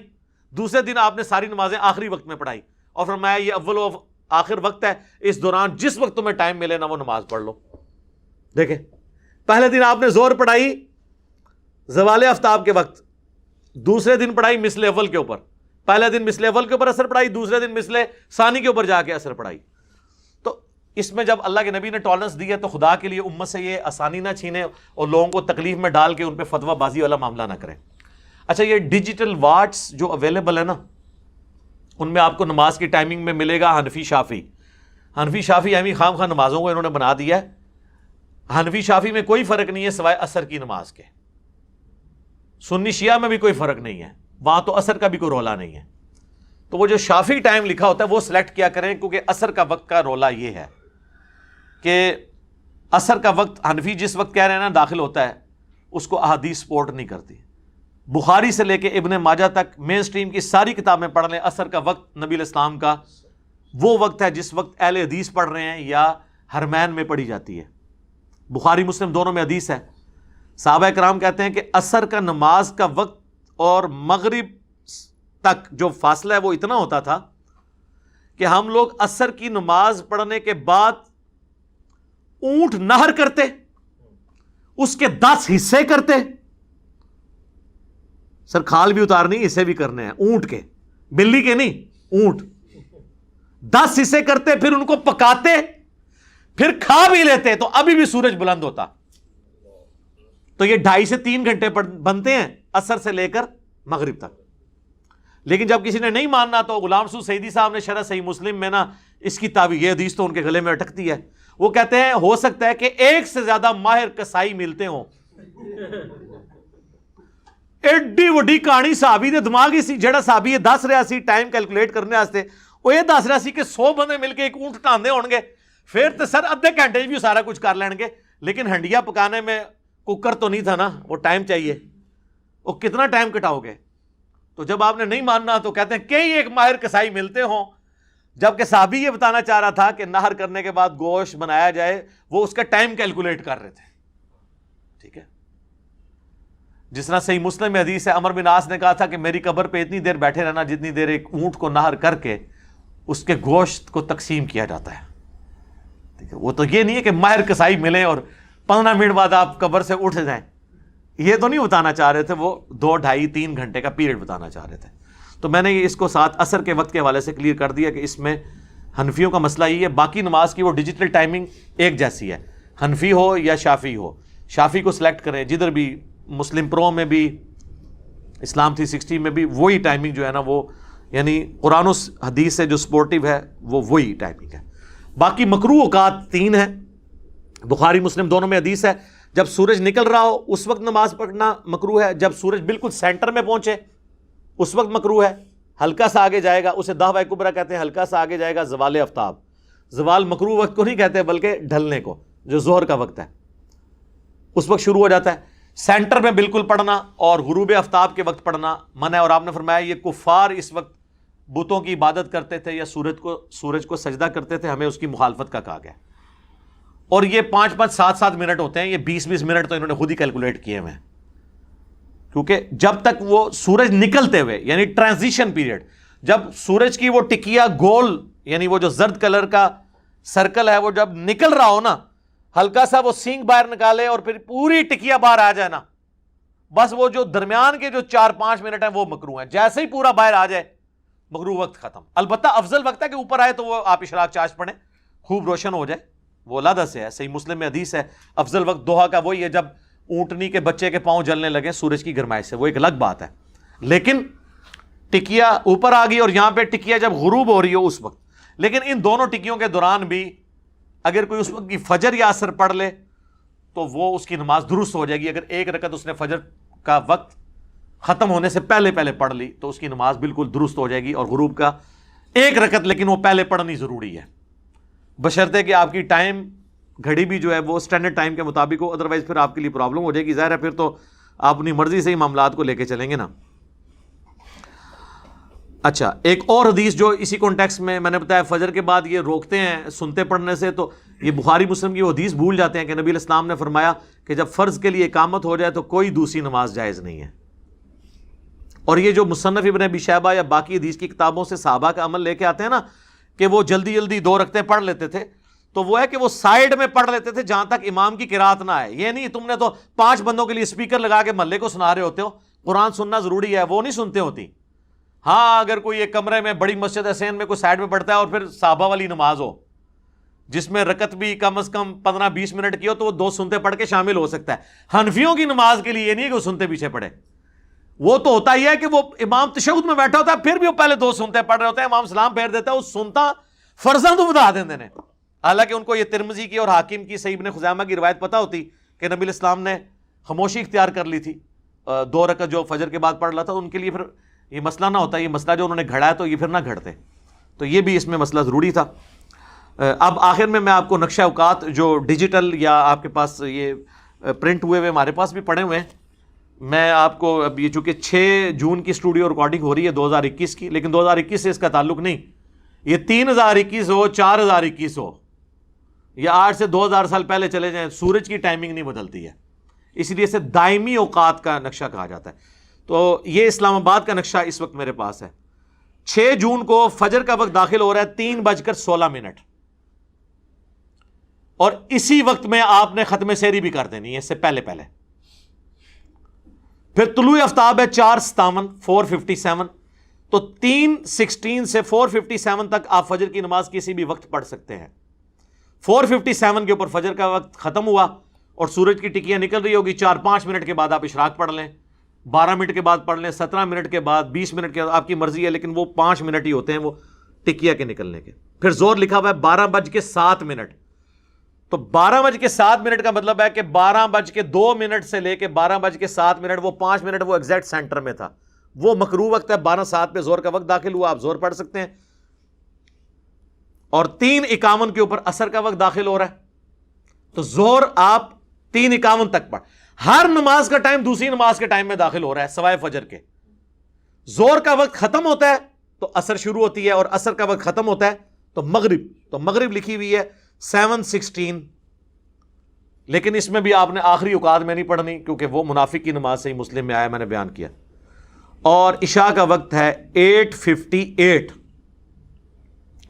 دوسرے دن آپ نے ساری نمازیں آخری وقت میں پڑھائی اور فرمایا یہ اول و آخر وقت ہے، اس دوران جس وقت تمہیں ٹائم ملے نا وہ نماز پڑھ لو. دیکھیں پہلے دن آپ نے زور پڑھائی زوال آفتاب کے وقت، دوسرے دن پڑھائی مثل اول کے اوپر، پہلے دن مثل اول کے اوپر اثر پڑھائی، دوسرے دن مثل ثانی کے اوپر جا کے اثر پڑھائی. تو اس میں جب اللہ کے نبی نے ٹالرنس دی ہے تو خدا کے لیے امت سے یہ آسانی نہ چھینے اور لوگوں کو تکلیف میں ڈال کے ان پہ فتویٰ بازی والا معاملہ نہ کریں. اچھا یہ ڈیجیٹل واٹس جو اویلیبل ہے نا، ان میں آپ کو نماز کی ٹائمنگ میں ملے گا حنفی شافی اہمی خام خواہ نمازوں کو انہوں نے بنا دیا ہے. حنفی شافی میں کوئی فرق نہیں ہے سوائے عصر کی نماز کے. سنی شیعہ میں بھی کوئی فرق نہیں ہے، وہاں تو عصر کا بھی کوئی رولا نہیں ہے. تو وہ جو شافی ٹائم لکھا ہوتا ہے وہ سلیکٹ کیا کریں، کیونکہ عصر کا وقت کا رولا یہ ہے کہ عصر کا وقت حنفی جس وقت کہہ رہے ہیں نا داخل ہوتا ہے، اس کو احادیث سپورٹ نہیں کرتی. بخاری سے لے کے ابن ماجہ تک مین سٹریم کی ساری کتابیں پڑھ لیں، عصر کا وقت نبی علیہ السلام کا وہ وقت ہے جس وقت اہل حدیث پڑھ رہے ہیں یا حرمین میں پڑھی جاتی ہے. بخاری مسلم دونوں میں حدیث ہے. صحابہ کرام کہتے ہیں کہ عصر کا نماز کا وقت اور مغرب تک جو فاصلہ ہے وہ اتنا ہوتا تھا کہ ہم لوگ عصر کی نماز پڑھنے کے بعد اونٹ نہر کرتے، اس کے 10 حصے کرتے. سر کھال بھی اتارنی، حصے بھی کرنے ہیں اونٹ کے، بلی کے نہیں، اونٹ. 10 حصے کرتے، پھر ان کو پکاتے، پھر کھا بھی لیتے تو ابھی بھی سورج بلند ہوتا. تو یہ 2.5 سے 3 گھنٹے بنتے ہیں عصر سے لے کر مغرب تک. لیکن جب کسی نے نہیں ماننا تو غلام رسول سعیدی صاحب نے شرح صحیح مسلم میں نا اس کی تعبیر، یہ حدیث تو ان کے گلے میں اٹکتی ہے، وہ کہتے ہیں ہو سکتا ہے کہ 1 سے زیادہ ماہر کسائی ملتے ہوں. ایڈی وڈی کہانی صحابی دے دماغ ہی سی، جڑا صحابی یہ دس رہا سی ٹائم کیلکولیٹ کرنے واسطے، وہ یہ دس رہا سی کہ 100 بندے مل کے ایک اونٹ ٹاندے ہون گے، پھر تو سر ادھے گھنٹے بھی سارا کچھ کر لین گے. لیکن ہنڈیا پکانے میں کوکر تو نہیں تھا نا، وہ ٹائم چاہیے، وہ کتنا ٹائم کٹاؤ گے. تو جب آپ نے نہیں ماننا تو کہتے ہیں کئی ایک ماہر کسائی ملتے ہوں. جبکہ صحابی یہ بتانا چاہ رہا تھا کہ نہر کرنے کے بعد گوشت بنایا جائے، وہ اس کا ٹائم کیلکولیٹ کر رہے تھے. ٹھیک ہے، جس طرح صحیح مسلم میں حدیث ہے عمر بن عاص نے کہا تھا کہ میری قبر پہ اتنی دیر بیٹھے رہنا جتنی دیر ایک اونٹ کو نہر کر کے اس کے گوشت کو تقسیم کیا جاتا ہے. ٹھیک ہے، وہ تو یہ نہیں ہے کہ ماہر کسائی ملے اور 15 منٹ بعد آپ قبر سے اٹھ جائیں، یہ تو نہیں بتانا چاہ رہے تھے، وہ 2 ڈھائی 3 گھنٹے کا پیریڈ بتانا چاہ رہے تھے. تو میں نے اس کو ساتھ عصر کے وقت کے حوالے سے کلیئر کر دیا کہ اس میں حنفیوں کا مسئلہ یہ ہے. باقی نماز کی وہ ڈیجیٹل ٹائمنگ ایک جیسی ہے، حنفی ہو یا شافی ہو. شافی کو سلیکٹ کریں، جدھر بھی مسلم پرو میں بھی اسلام 360 میں بھی وہی ٹائمنگ جو ہے نا وہ یعنی قرآن و حدیث سے جو سپورٹیو ہے وہ وہی ٹائمنگ ہے. باقی مکروہ اوقات 3 ہیں، بخاری مسلم دونوں میں حدیث ہے. جب سورج نکل رہا ہو اس وقت نماز پڑھنا مکروہ ہے، جب سورج بالکل سینٹر میں پہنچے اس وقت مکروہ ہے. ہلکا سا آگے جائے گا اسے دعوی کبرا کہتے ہیں، ہلکا سا آگے جائے گا زوال آفتاب. زوال مکروہ وقت کو نہیں کہتے بلکہ ڈھلنے کو، جو ظہر کا وقت ہے اس وقت شروع ہو جاتا ہے. سینٹر میں بالکل پڑھنا اور غروب آفتاب کے وقت پڑھنا منع ہے. اور آپ نے فرمایا یہ کفار اس وقت بتوں کی عبادت کرتے تھے یا سورج کو سجدہ کرتے تھے، ہمیں اس کی مخالفت کا کہا گیا. اور یہ 5-5 7-7 منٹ ہوتے ہیں، یہ 20-20 منٹ تو انہوں نے خود ہی کیلکولیٹ کیے ہوئے ہیں. کیونکہ جب تک وہ سورج نکلتے ہوئے یعنی ٹرانزیشن پیریڈ، جب سورج کی وہ ٹکیا گول یعنی وہ جو زرد کلر کا سرکل ہے وہ جب نکل رہا ہو نا، ہلکا سا وہ سینگ باہر نکالے اور پھر پوری ٹکیا باہر آ جائے نا، بس وہ جو درمیان کے جو 4-5 منٹ ہیں وہ مکروہ ہیں. جیسے ہی پورا باہر آ جائے مکروہ وقت ختم. البتہ افضل وقت ہے کہ اوپر آئے تو وہ آپ اشراق چاش پڑھیں، خوب روشن ہو جائے، وہ علیحدہ سے ہے. صحیح مسلم میں حدیث ہے افضل وقت دوحہ کا وہی ہے جب اونٹنی کے بچے کے پاؤں جلنے لگے سورج کی گرمائش سے، وہ ایک الگ بات ہے. لیکن ٹکیا اوپر آ گئی اور یہاں پہ ٹکیا جب غروب ہو رہی ہو اس وقت. لیکن ان دونوں ٹکیوں کے دوران بھی اگر کوئی اس وقت کی فجر یا عصر پڑھ لے تو وہ اس کی نماز درست ہو جائے گی. اگر ایک رکعت اس نے فجر کا وقت ختم ہونے سے پہلے پڑھ لی تو اس کی نماز بالکل درست ہو جائے گی. اور غروب کا ایک رکعت لیکن وہ پہلے پڑھنی ضروری ہے، بشرطے کہ آپ کی ٹائم گھڑی بھی جو ہے وہ اسٹینڈرڈ ٹائم کے مطابق ہو، ادروائز پھر آپ کے لیے پرابلم ہو جائے گی. ظاہر ہے پھر تو آپ اپنی مرضی سے ہی معاملات کو لے کے چلیں گے نا. اچھا، ایک اور حدیث جو اسی کانٹیکسٹ میں نے بتایا فجر کے بعد یہ روکتے ہیں سنتے پڑھنے سے، تو یہ بخاری مسلم کی وہ حدیث بھول جاتے ہیں کہ نبی علیہ السلام نے فرمایا کہ جب فرض کے لیے اقامت ہو جائے تو کوئی دوسری نماز جائز نہیں ہے. اور یہ جو مصنف ابن ابی شیبہ یا باقی حدیث کی کتابوں سے صحابہ کا عمل لے کے آتے ہیں نا کہ وہ جلدی جلدی 2 رکعتیں پڑھ لیتے تھے، تو وہ ہے کہ وہ سائیڈ میں پڑھ لیتے تھے جہاں تک امام کی قرات نہ آئے. یہ نہیں تم نے تو 5 بندوں کے لیے اسپیکر لگا کے محلے کو سنا رہے ہوتے ہو، قرآن سننا ضروری ہے، وہ نہیں سنتے ہوتی. ہاں اگر کوئی ایک کمرے میں بڑی مسجد حسین میں کوئی سائیڈ میں پڑھتا ہے اور پھر صحابہ والی نماز ہو جس میں رکعت بھی کم از کم 15-20 منٹ کی ہو تو وہ 2 سنتے پڑھ کے شامل ہو سکتا ہے. حنفیوں کی نماز کے لیے یہ نہیں ہے کہ وہ سنتے پیچھے پڑھے، وہ تو ہوتا ہی ہے کہ وہ امام تشہد میں بیٹھا ہوتا ہے پھر بھی وہ پہلے 2 سنتے پڑھ رہے ہوتے ہیں، امام سلام پھیر دیتا ہے، وہ سنتا فرضاں تو بتا دیتے ہیں. حالانکہ ان کو یہ ترمذی کی اور حاکم کی صحیح ابن خزیمہ کی روایت پتہ ہوتی کہ نبی علیہ السلام نے خاموشی اختیار کر لی تھی 2 رکعت جو فجر کے بعد پڑھ رہا تھا، ان کے لیے پھر یہ مسئلہ نہ ہوتا، یہ مسئلہ جو انہوں نے گھڑا ہے تو یہ پھر نہ گھڑتے. تو یہ بھی اس میں مسئلہ ضروری تھا. اب آخر میں آپ کو نقشہ اوقات جو ڈیجیٹل یا آپ کے پاس یہ پرنٹ ہوئے ہمارے پاس بھی پڑے ہوئے ہیں، میں آپ کو اب یہ چونکہ 6 جون کی اسٹوڈیو ریکارڈنگ ہو رہی ہے 2021 کی، لیکن 2021 سے اس کا تعلق نہیں، یہ 3021 ہو 4021 ہو یا آج سے 2000 سال پہلے چلے جائیں، سورج کی ٹائمنگ نہیں بدلتی ہے، اس لیے اسے دائمی اوقات کا نقشہ کہا جاتا ہے. تو یہ اسلام آباد کا نقشہ اس وقت میرے پاس ہے. 6 جون کو فجر کا وقت داخل ہو رہا ہے 3:16 اور اسی وقت میں آپ نے ختم سحری بھی کر دینی ہے اس سے پہلے. پھر طلوع آفتاب ہے 4:57 4:57، تو 3:16 سے 4:57 تک آپ فجر کی نماز کسی بھی وقت پڑھ سکتے ہیں. 4:57 کے اوپر فجر کا وقت ختم ہوا اور سورج کی ٹکیاں نکل رہی ہوگی، 4-5 منٹ کے بعد آپ اشراق پڑھ لیں، 12 منٹ کے بعد پڑھ لیں، 17 منٹ کے بعد، 20 منٹ کے بعد، آپ کی مرضی ہے، لیکن وہ 5 منٹ ہی ہوتے ہیں وہ ٹکیا کے نکلنے کے. پھر زور لکھا ہوا ہے 12:07، تو 12:07 کا مطلب ہے کہ 12:02 سے لے کے 12:07 وہ 5 منٹ وہ ایگزیکٹ سینٹر میں تھا، وہ مکروہ وقت ہے. 12:07 پہ زور کا وقت داخل ہوا، آپ زور پڑھ سکتے ہیں. اور 3:51 کے اوپر عصر کا وقت داخل ہو رہا ہے، تو زور آپ 3:51 تک پڑھ. ہر نماز کا ٹائم دوسری نماز کے ٹائم میں داخل ہو رہا ہے سوائے فجر کے. زور کا وقت ختم ہوتا ہے تو عصر شروع ہوتی ہے، اور عصر کا وقت ختم ہوتا ہے تو مغرب لکھی ہوئی ہے 7:16، لیکن اس میں بھی آپ نے آخری اوقات میں نہیں پڑھنی کیونکہ وہ منافق کی نماز سے ہی مسلم میں آیا، میں نے بیان کیا. اور عشاء کا وقت ہے 8:58،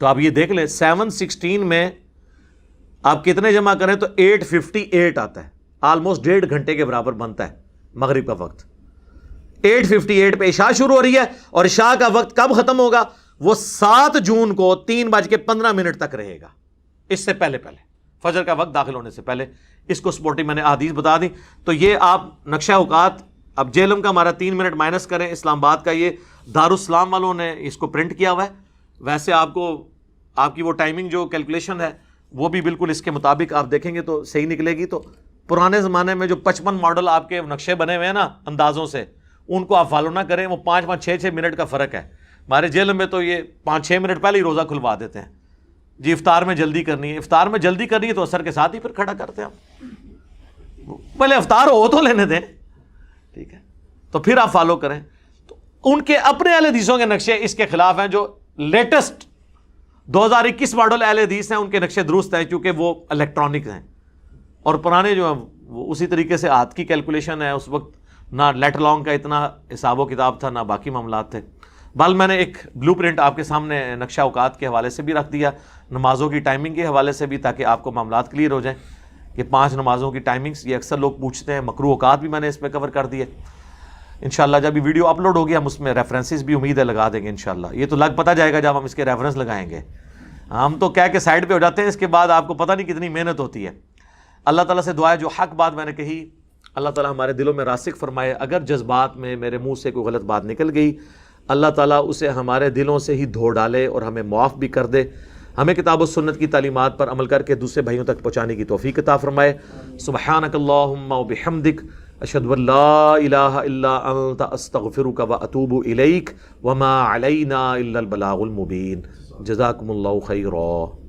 تو آپ یہ دیکھ لیں 7:16 میں آپ کتنے جمع کریں تو 8:58 آتا ہے، آلموسٹ 1.5 گھنٹے کے برابر بنتا ہے مغرب کا وقت. 8:58 پہ عشاء شروع ہو رہی ہے اور عشاء کا وقت کب ختم ہوگا؟ وہ 7 جون کو 3:15 تک رہے گا، اس سے پہلے فجر کا وقت داخل ہونے سے پہلے. اس کو سپورٹنگ میں نے احادیث بتا دی. تو یہ آپ نقشہ اوقات اب جیلم کا ہمارا 3 منٹ مائنس کریں، اسلام آباد کا یہ دارالسلام والوں نے اس کو پرنٹ کیا ہوا ہے. ویسے آپ کو آپ کی وہ ٹائمنگ جو کیلکولیشن ہے وہ بھی بالکل اس کے مطابق آپ دیکھیں گے تو صحیح نکلے گی. تو پرانے زمانے میں جو 55 ماڈل آپ کے نقشے بنے ہوئے ہیں نا اندازوں سے، ان کو آپ فالو نہ کریں، وہ 5-6 منٹ کا فرق ہے. ہمارے جیل میں تو یہ 5-6 منٹ پہلے ہی روزہ کھلوا دیتے ہیں جی، افطار میں جلدی کرنی ہے. افطار میں جلدی کرنی ہے تو عصر کے ساتھ ہی پھر کھڑا کرتے ہیں ہم، پہلے افطار ہو تو لینے دیں، ٹھیک ہے، تو پھر آپ فالو کریں. تو ان کے اپنے اہل حدیثوں کے نقشے اس کے خلاف ہیں. جو لیٹسٹ 2021 ماڈل اہل حدیث ہیں ان کے نقشے درست ہیں کیونکہ وہ الیکٹرانک ہیں، اور پرانے جو ہیں وہ اسی طریقے سے ہاتھ کی کیلکولیشن ہے. اس وقت نہ لیٹ لانگ کا اتنا حساب و کتاب تھا، نہ باقی معاملات تھے. بل میں نے ایک بلو پرنٹ آپ کے سامنے نقشہ اوقات کے حوالے سے بھی رکھ دیا، نمازوں کی ٹائمنگ کے حوالے سے بھی، تاکہ آپ کو معاملات کلیئر ہو جائیں کہ 5 نمازوں کی ٹائمنگز، یہ اکثر لوگ پوچھتے ہیں۔ مکروہ اوقات بھی میں نے اس میں کور کر دیے۔ انشاءاللہ جب یہ ویڈیو اپلوڈ ہو گیا ہم اس میں ریفرنسز بھی امید ہے لگا دیں گے انشاءاللہ۔ یہ تو لگ پتہ جائے گا جب ہم اس کے ریفرنس لگائیں گے، ہم تو کہہ کے سائڈ پہ ہو جاتے ہیں، اس کے بعد آپ کو پتہ نہیں کتنی محنت ہوتی ہے۔ اللہ تعالیٰ سے دعا ہے جو حق بات میں نے کہی اللہ تعالیٰ ہمارے دلوں میں راسخ فرمائے، اگر جذبات میں میرے منہ سے کوئی غلط بات نکل گئی اللہ تعالیٰ اسے ہمارے دلوں سے ہی دھو ڈالے اور ہمیں معاف بھی کر دے، ہمیں کتاب و سنت کی تعلیمات پر عمل کر کے دوسرے بھائیوں تک پہنچانے کی توفیق عطا فرمائے۔ سبحانک اللہم و بحمدک، اشہد ان لا الہ الا انت، استغفرک و اتوب الیک، وما علینا الا البلاغ المبین۔ جزاکم اللہ خیرا۔